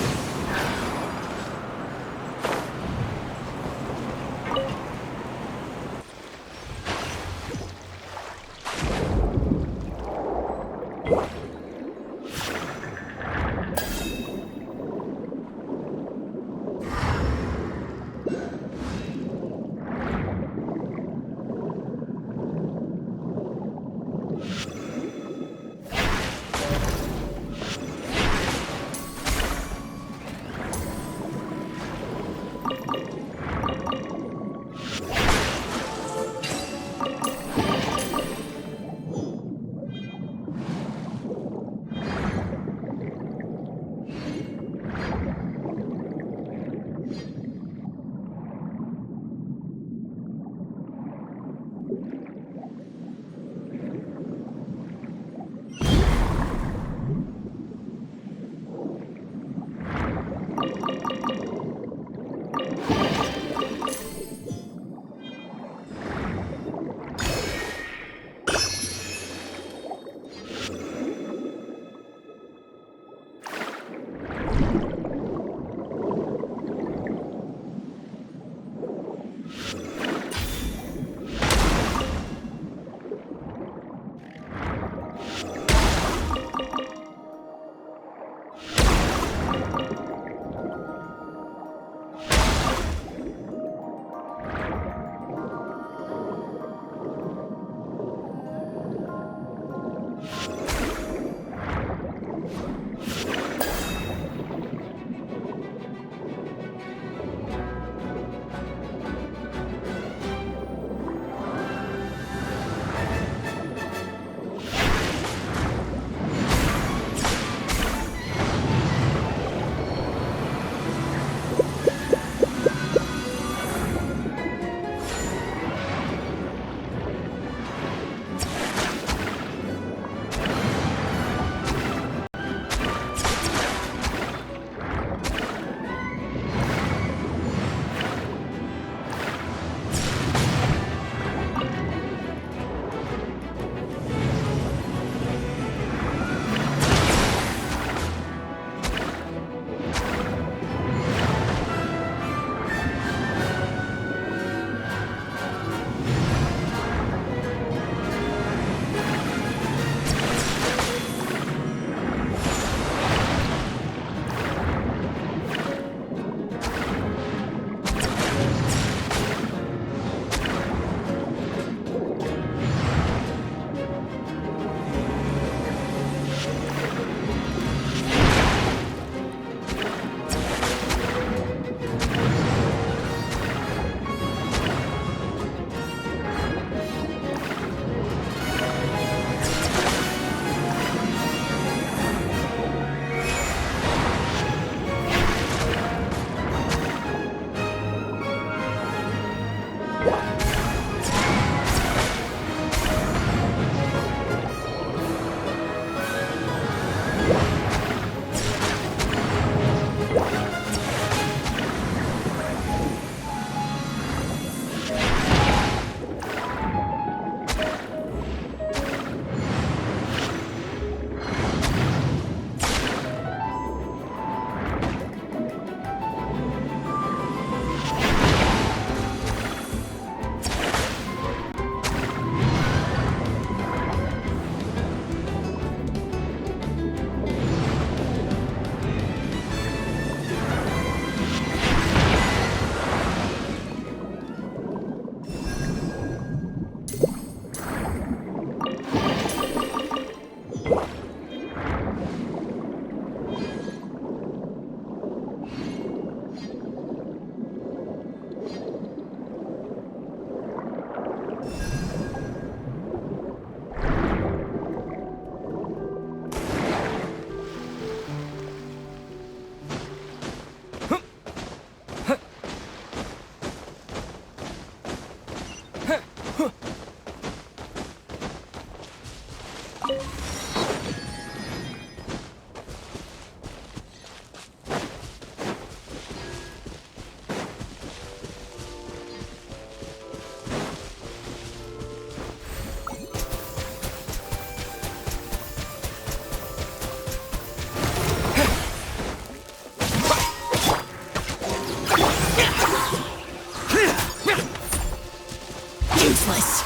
Useless.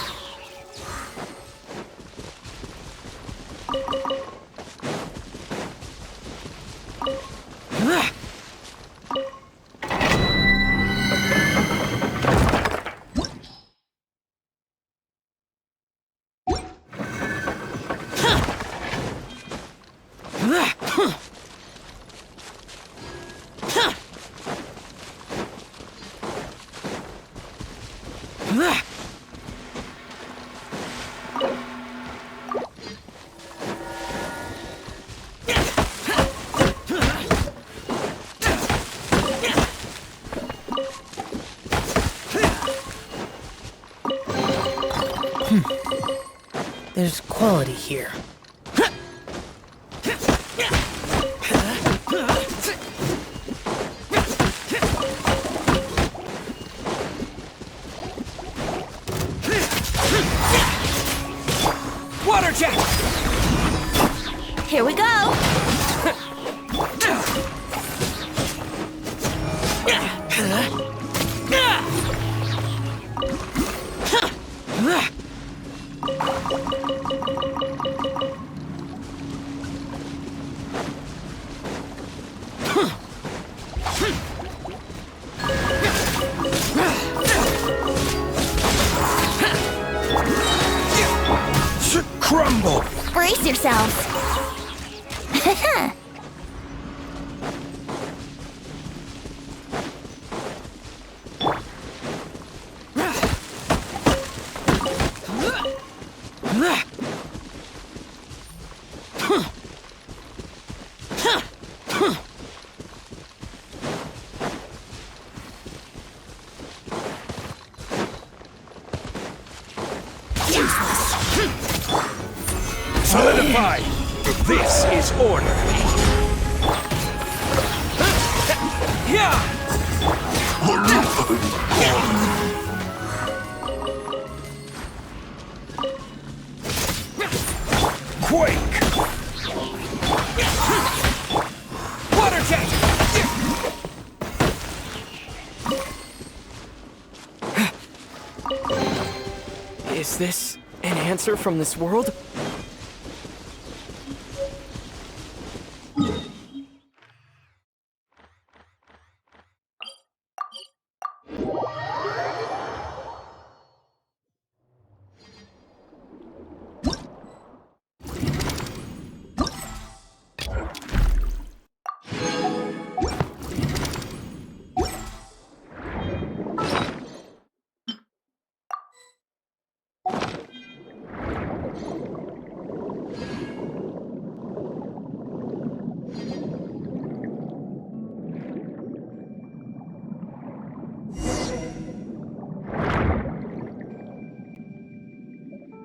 There's quality here. Water jet! Here we go! Crumble! Brace yourselves! Solidify! This is order! Yeah! Quake! Water jet! Is this an answer from this world?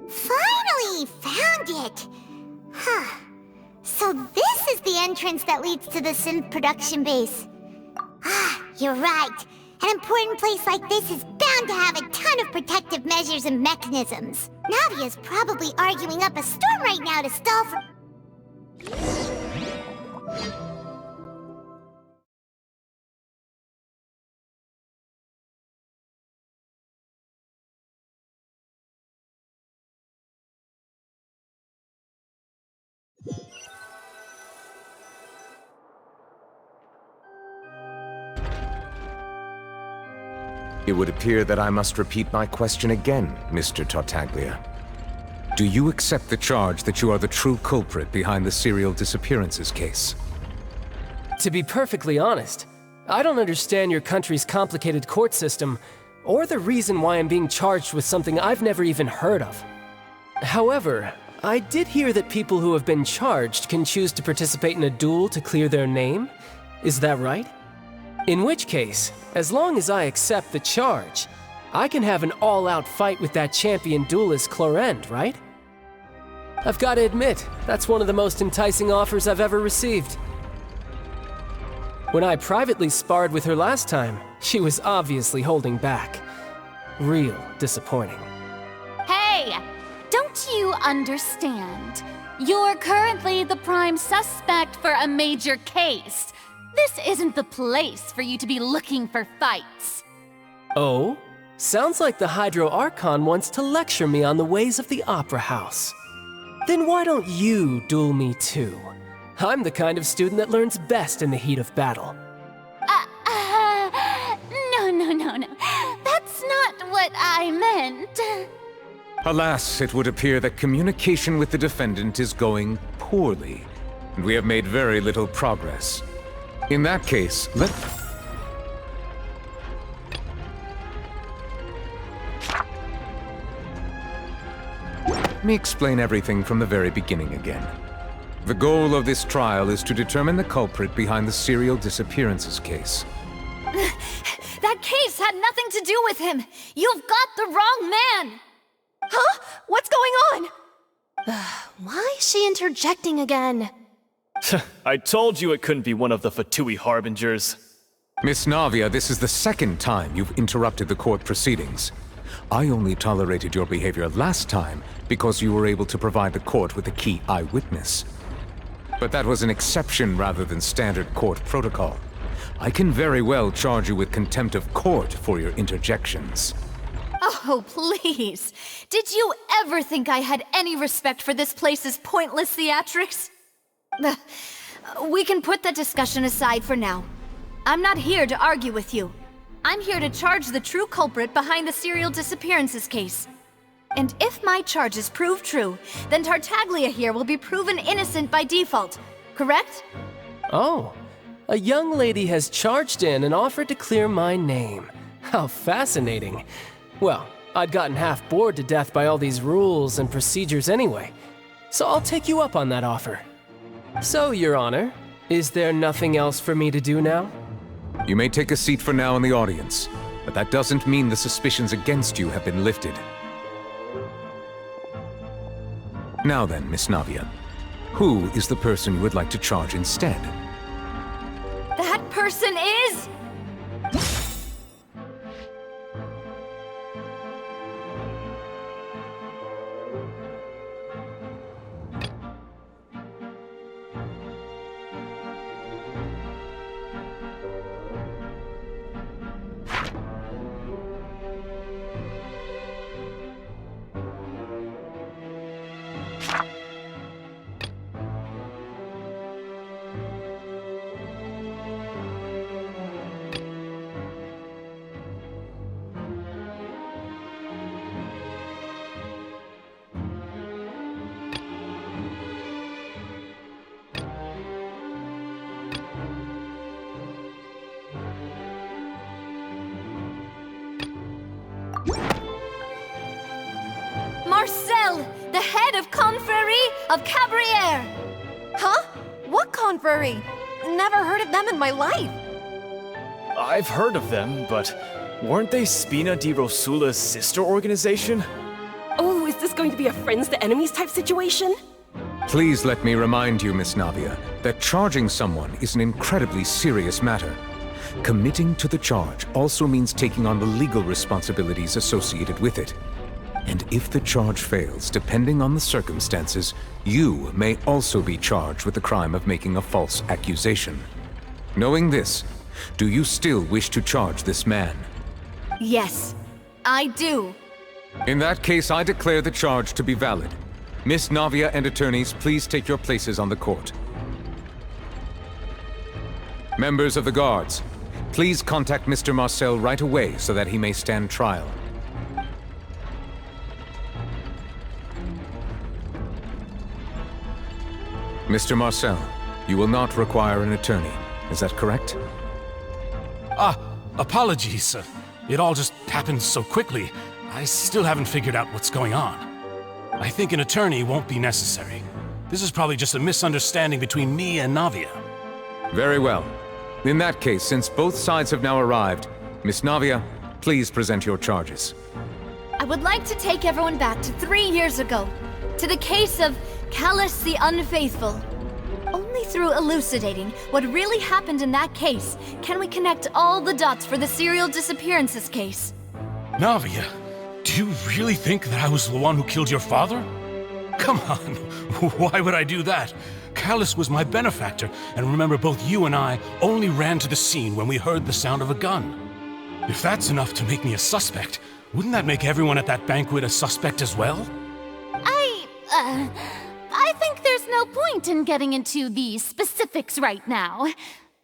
Finally found it! Huh. So this is the entrance that leads to the synth production base. Ah, you're right. An important place like this is bound to have a ton of protective measures and mechanisms. Navia's probably arguing up a storm right now to stall for... It would appear that I must repeat my question again, Mr. Tartaglia. Do you accept the charge that you are the true culprit behind the serial disappearances case? To be perfectly honest, I don't understand your country's complicated court system, or the reason why I'm being charged with something I've never even heard of. However, I did hear that people who have been charged can choose to participate in a duel to clear their name. Is that right? In which case, as long as I accept the charge, I can have an all-out fight with that champion duelist Clorend, right? I've got to admit, that's one of the most enticing offers I've ever received. When I privately sparred with her last time, she was obviously holding back. Real disappointing. Hey! Don't you understand? You're currently the prime suspect for a major case. This isn't the place for you to be looking for fights. Oh? Sounds like the Hydro Archon wants to lecture me on the ways of the Opera House. Then why don't you duel me too? I'm the kind of student that learns best in the heat of battle. No. That's not what I meant. Alas, it would appear that communication with the defendant is going poorly, and we have made very little progress. In that case, let me explain everything from the very beginning again. The goal of this trial is to determine the culprit behind the serial disappearances case. That case had nothing to do with him! You've got the wrong man! Huh? What's going on? Why is she interjecting again? I told you it couldn't be one of the Fatui harbingers. Miss Navia, this is the second time you've interrupted the court proceedings. I only tolerated your behavior last time because you were able to provide the court with a key eyewitness. But that was an exception rather than standard court protocol. I can very well charge you with contempt of court for your interjections. Oh, please! Did you ever think I had any respect for this place's pointless theatrics? We can put that discussion aside for now. I'm not here to argue with you. I'm here to charge the true culprit behind the serial disappearances case. And if my charges prove true, then Tartaglia here will be proven innocent by default, correct? Oh, a young lady has charged in and offered to clear my name. How fascinating. Well, I'd gotten half bored to death by all these rules and procedures anyway, so I'll take you up on that offer. So, Your Honor, is there nothing else for me to do now? You may take a seat for now in the audience, but that doesn't mean the suspicions against you have been lifted. Now then, Miss Navia, who is the person you would like to charge instead? That person is... Marcel, the head of Confrérie of Cabrières! Huh? What confrérie? Never heard of them in my life. I've heard of them, but weren't they Spina di Rosula's sister organization? Oh, is this going to be a friends to enemies type situation? Please let me remind you, Miss Navia, that charging someone is an incredibly serious matter. Committing to the charge also means taking on the legal responsibilities associated with it. And if the charge fails, depending on the circumstances, you may also be charged with the crime of making a false accusation. Knowing this, do you still wish to charge this man? Yes, I do. In that case, I declare the charge to be valid. Miss Navia and attorneys, please take your places on the court. Members of the guards, please contact Mr. Marcel right away so that he may stand trial. Mr. Marcel, you will not require an attorney. Is that correct? Apologies. It all just happened so quickly. I still haven't figured out what's going on. I think an attorney won't be necessary. This is probably just a misunderstanding between me and Navia. Very well. In that case, since both sides have now arrived, Miss Navia, please present your charges. I would like to take everyone back to 3 years ago, to the case of Callus the Unfaithful. Only through elucidating what really happened in that case can we connect all the dots for the serial disappearances case. Navia, do you really think that I was the one who killed your father? Come on, why would I do that? Callus was my benefactor, and remember, both you and I only ran to the scene when we heard the sound of a gun. If that's enough to make me a suspect, wouldn't that make everyone at that banquet a suspect as well? I think there's no point in getting into the specifics right now.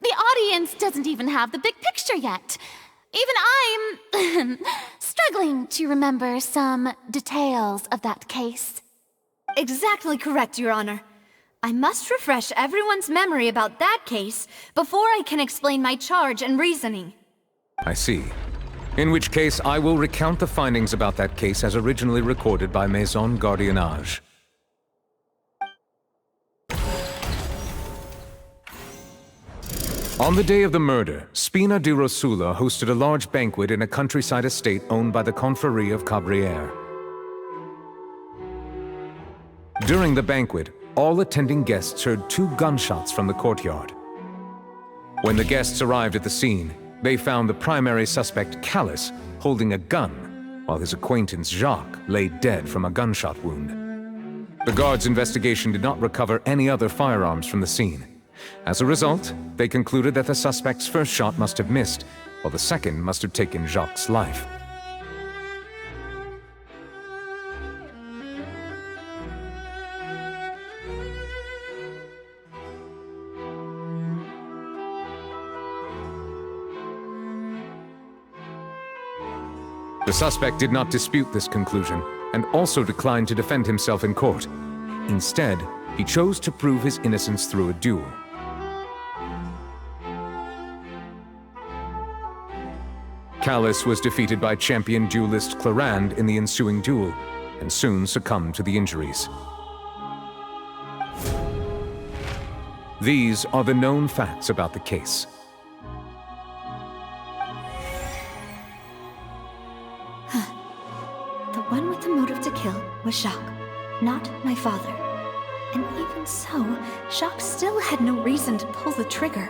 The audience doesn't even have the big picture yet. Even I'm struggling to remember some details of that case. Exactly correct, Your Honor. I must refresh everyone's memory about that case before I can explain my charge and reasoning. I see. In which case, I will recount the findings about that case as originally recorded by Maison Gardiennage. On the day of the murder, Spina di Rosula hosted a large banquet in a countryside estate owned by the Confrérie of Cabrières. During the banquet, all attending guests heard 2 gunshots from the courtyard. When the guests arrived at the scene, they found the primary suspect, Callus, holding a gun, while his acquaintance, Jacques, lay dead from a gunshot wound. The guards' investigation did not recover any other firearms from the scene. As a result, they concluded that the suspect's first shot must have missed, while the second must have taken Jacques' life. The suspect did not dispute this conclusion, and also declined to defend himself in court. Instead, he chose to prove his innocence through a duel. Callus was defeated by champion duelist Clarand in the ensuing duel, and soon succumbed to the injuries. These are the known facts about the case. The one with the motive to kill was Jacques, not my father. And even so, Jacques still had no reason to pull the trigger.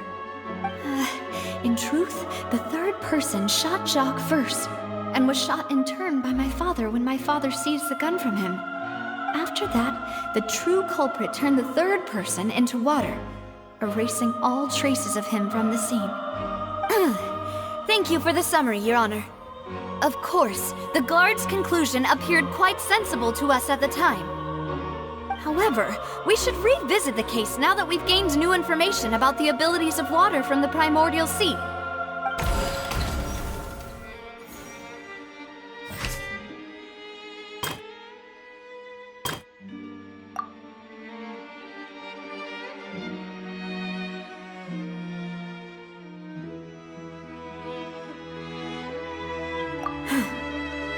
In truth, the third person shot Jacques first, and was shot in turn by my father when my father seized the gun from him. After that, the true culprit turned the third person into water, erasing all traces of him from the scene. Thank you for the summary, Your Honor. Of course, the guard's conclusion appeared quite sensible to us at the time. However, we should revisit the case now that we've gained new information about the abilities of water from the primordial sea.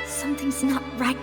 Something's not right.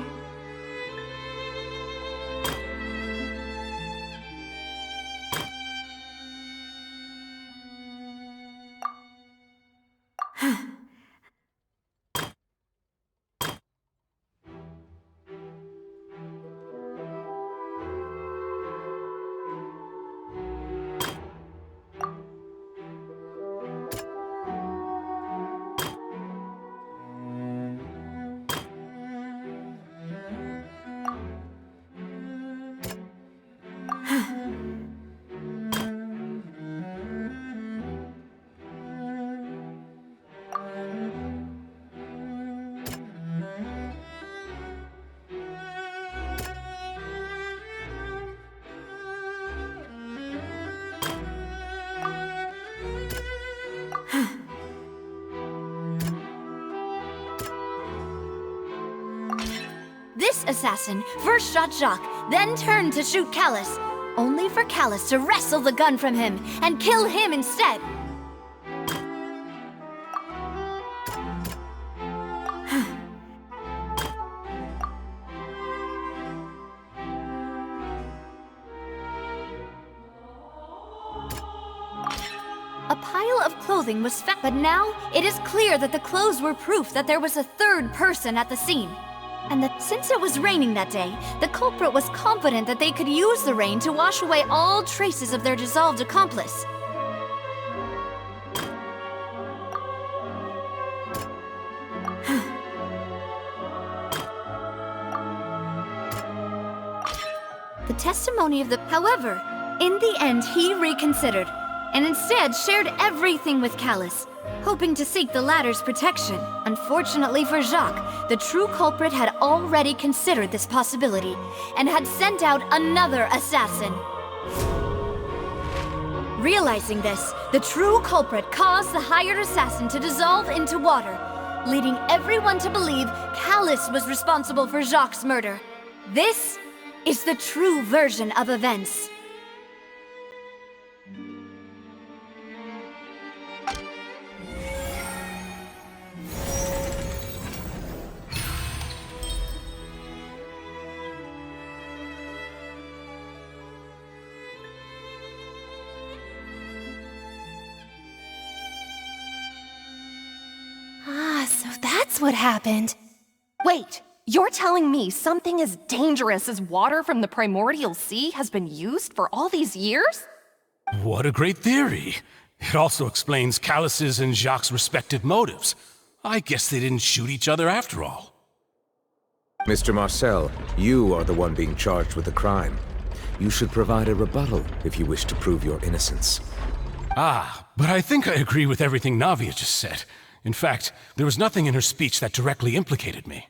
This assassin first shot Jacques, then turned to shoot Callus, only for Callus to wrestle the gun from him and kill him instead. A pile of clothing was found, but now it is clear that the clothes were proof that there was a third person at the scene. And that since it was raining that day, the culprit was confident that they could use the rain to wash away all traces of their dissolved accomplice. The testimony of the... However, in the end, he reconsidered, and instead shared everything with Callus, hoping to seek the latter's protection. Unfortunately for Jacques, the true culprit had already considered this possibility, and had sent out another assassin. Realizing this, the true culprit caused the hired assassin to dissolve into water, leading everyone to believe Callus was responsible for Jacques' murder. This is the true version of events. So that's what happened. Wait, you're telling me something as dangerous as water from the primordial sea has been used for all these years? What a great theory. It also explains Callus's and Jacques' respective motives. I guess they didn't shoot each other after all. Mr. Marcel, you are the one being charged with the crime. You should provide a rebuttal if you wish to prove your innocence. Ah, but I think I agree with everything Navia just said. In fact, there was nothing in her speech that directly implicated me.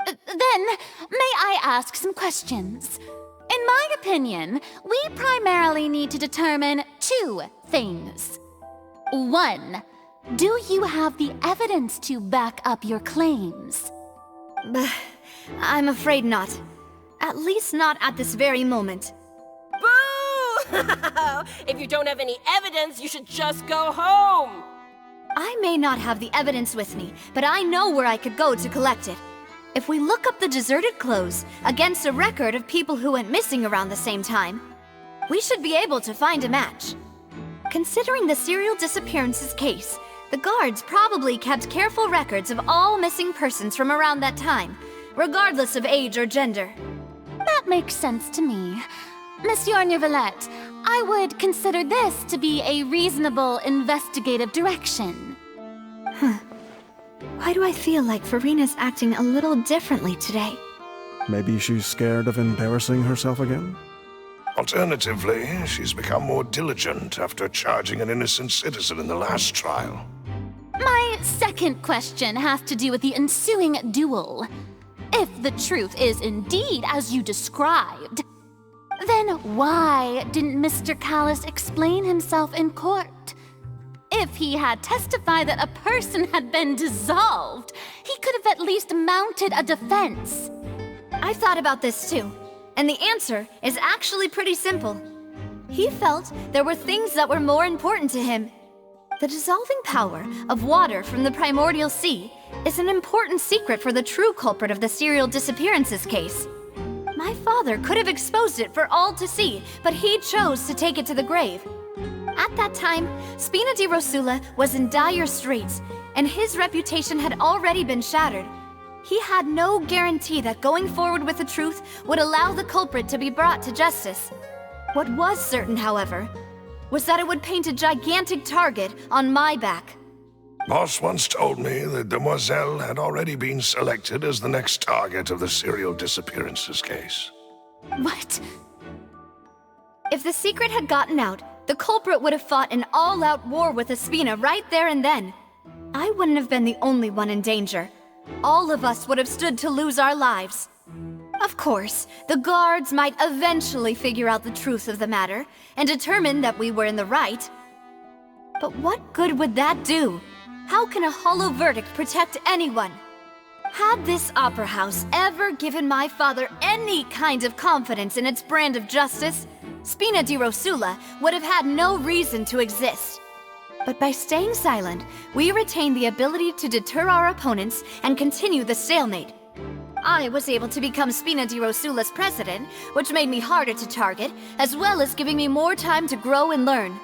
Then, may I ask some questions? In my opinion, we primarily need to determine two things. One, do you have the evidence to back up your claims? I'm afraid not. At least not at this very moment. Boo! If you don't have any evidence, you should just go home! I may not have the evidence with me, but I know where I could go to collect it. If we look up the deserted clothes against a record of people who went missing around the same time, we should be able to find a match. Considering the serial disappearances case, the guards probably kept careful records of all missing persons from around that time, regardless of age or gender. That makes sense to me. Monsieur Neuvillette, I would consider this to be a reasonable investigative direction. Why do I feel like Farina's acting a little differently today? Maybe she's scared of embarrassing herself again? Alternatively, she's become more diligent after charging an innocent citizen in the last trial. My second question has to do with the ensuing duel. If the truth is indeed as you described, then why didn't Mr. Callus explain himself in court? If he had testified that a person had been dissolved, he could have at least mounted a defense. I thought about this too, and the answer is actually pretty simple. He felt there were things that were more important to him. The dissolving power of water from the primordial sea is an important secret for the true culprit of the serial disappearances case. My father could have exposed it for all to see, but he chose to take it to the grave. At that time, Spina di Rosula was in dire straits, and his reputation had already been shattered. He had no guarantee that going forward with the truth would allow the culprit to be brought to justice. What was certain, however, was that it would paint a gigantic target on my back. Boss once told me that Demoiselle had already been selected as the next target of the serial disappearances case. What? If the secret had gotten out, the culprit would have fought an all-out war with Espina right there and then. I wouldn't have been the only one in danger. All of us would have stood to lose our lives. Of course, the guards might eventually figure out the truth of the matter and determine that we were in the right. But what good would that do? How can a hollow verdict protect anyone? Had this opera house ever given my father any kind of confidence in its brand of justice, Spina di Rosula would have had no reason to exist. But by staying silent, we retain the ability to deter our opponents and continue the stalemate. I was able to become Spina di Rosula's president, which made me harder to target, as well as giving me more time to grow and learn.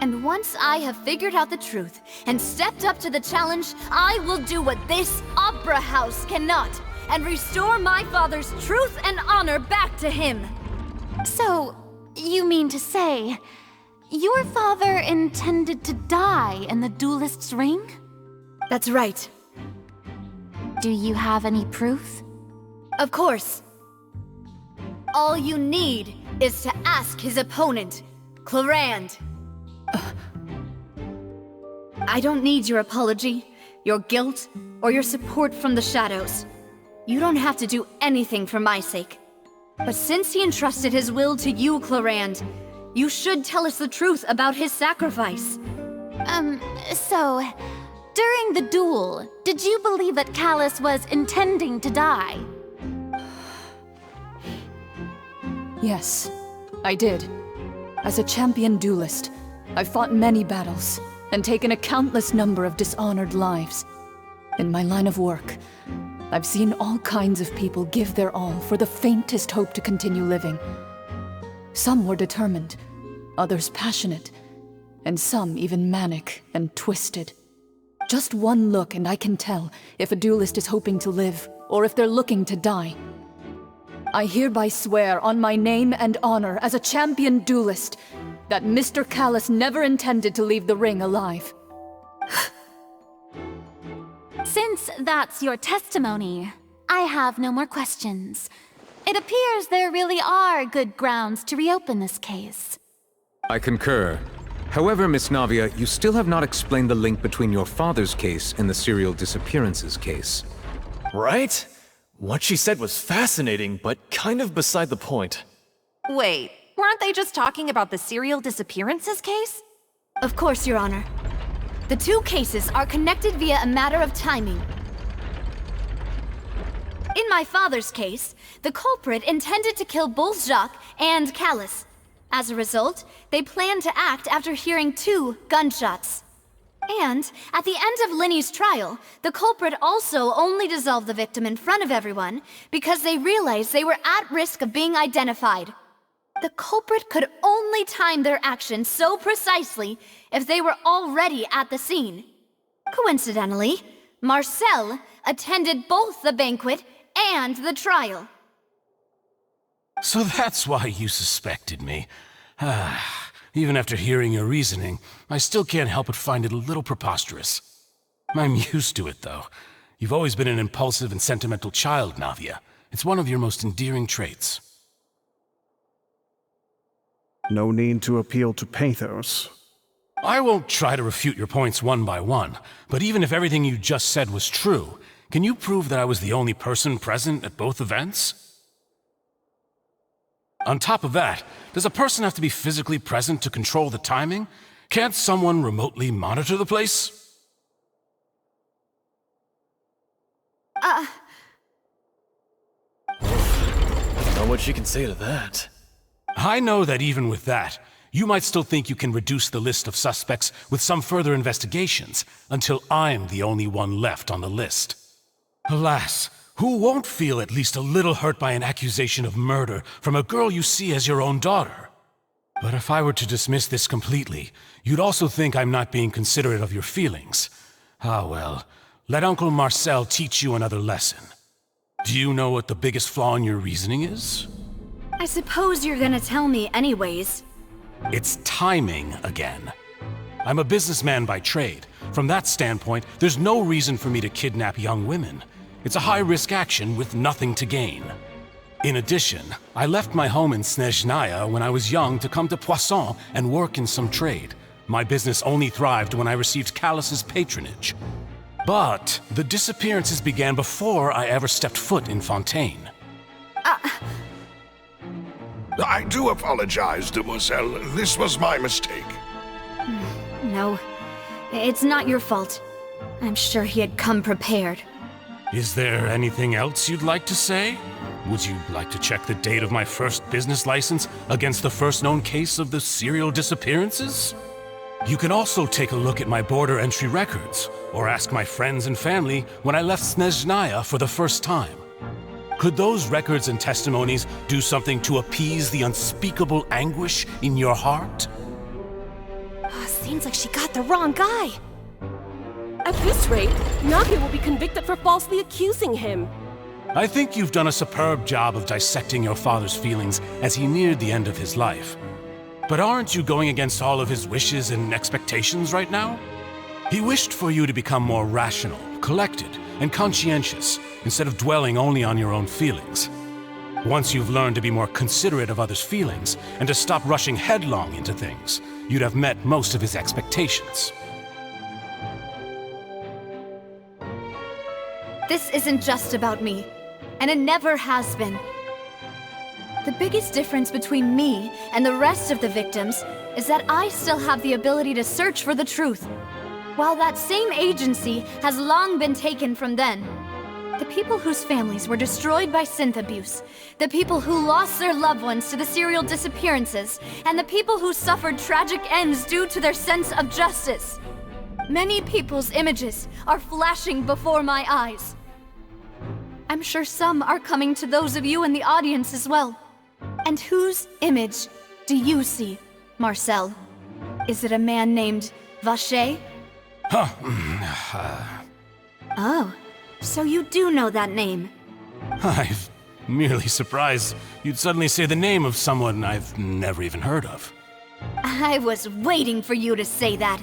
And once I have figured out the truth and stepped up to the challenge, I will do what this opera opera house cannot, and restore my father's truth and honor back to him. So, you mean to say, your father intended to die in the duelist's ring? That's right. Do you have any proof? Of course. All you need is to ask his opponent, Clarand. I don't need your apology, your guilt, or your support from the shadows. You don't have to do anything for my sake. But since he entrusted his will to you, Clarand, you should tell us the truth about his sacrifice. So, during the duel, did you believe that Callus was intending to die? Yes, I did. As a champion duelist, I've fought many battles and taken a countless number of dishonored lives. In my line of work, I've seen all kinds of people give their all for the faintest hope to continue living. Some were determined, others passionate, and some even manic and twisted. Just one look and I can tell if a duelist is hoping to live or if they're looking to die. I hereby swear on my name and honor as a champion duelist that Mr. Callus never intended to leave the ring alive. Since that's your testimony, I have no more questions. It appears there really are good grounds to reopen this case. I concur. However, Miss Navia, you still have not explained the link between your father's case and the serial disappearances case. Right? What she said was fascinating, but kind of beside the point. Wait, weren't they just talking about the serial disappearances case? Of course, Your Honor. The two cases are connected via a matter of timing. In my father's case, the culprit intended to kill both Jacques and Callus. As a result, they planned to act after hearing 2 gunshots. And, at the end of Linny's trial, the culprit also only dissolved the victim in front of everyone because they realized they were at risk of being identified. The culprit could only time their actions so precisely if they were already at the scene. Coincidentally, Marcel attended both the banquet and the trial. So that's why you suspected me. Even after hearing your reasoning, I still can't help but find it a little preposterous. I'm used to it, though. You've always been an impulsive and sentimental child, Navia. It's one of your most endearing traits. No need to appeal to pathos. I won't try to refute your points one by one, but even if everything you just said was true, can you prove that I was the only person present at both events? On top of that, does a person have to be physically present to control the timing? Can't someone remotely monitor the place? Not what she can say to that. I know that even with that, you might still think you can reduce the list of suspects with some further investigations, until I'm the only one left on the list. Alas, who won't feel at least a little hurt by an accusation of murder from a girl you see as your own daughter? But if I were to dismiss this completely, you'd also think I'm not being considerate of your feelings. Ah well, let Uncle Marcel teach you another lesson. Do you know what the biggest flaw in your reasoning is? I suppose you're gonna tell me anyways. It's timing again. I'm a businessman by trade. From that standpoint, there's no reason for me to kidnap young women. It's a high-risk action with nothing to gain. In addition, I left my home in Snezhnaya when I was young to come to Poisson and work in some trade. My business only thrived when I received Callus's patronage. But the disappearances began before I ever stepped foot in Fontaine. I do apologize, demoiselle. This was my mistake. No, it's not your fault. I'm sure he had come prepared. Is there anything else you'd like to say? Would you like to check the date of my first business license against the first known case of the serial disappearances? You can also take a look at my border entry records, or ask my friends and family when I left Snezhnaya for the first time. Could those records and testimonies do something to appease the unspeakable anguish in your heart? Seems like she got the wrong guy. At this rate, Navia will be convicted for falsely accusing him. I think you've done a superb job of dissecting your father's feelings as he neared the end of his life. But aren't you going against all of his wishes and expectations right now? He wished for you to become more rational, collected, and conscientious, instead of dwelling only on your own feelings. Once you've learned to be more considerate of others' feelings, and to stop rushing headlong into things, you'd have met most of his expectations. This isn't just about me, and it never has been. The biggest difference between me and the rest of the victims is that I still have the ability to search for the truth, while that same agency has long been taken from them. The people whose families were destroyed by synth abuse, the people who lost their loved ones to the serial disappearances, and the people who suffered tragic ends due to their sense of justice. Many people's images are flashing before my eyes. I'm sure some are coming to those of you in the audience as well. And whose image do you see, Marcel? Is it a man named Vacher? Oh, so you do know that name. I'm merely surprised you'd suddenly say the name of someone I've never even heard of. I was waiting for you to say that.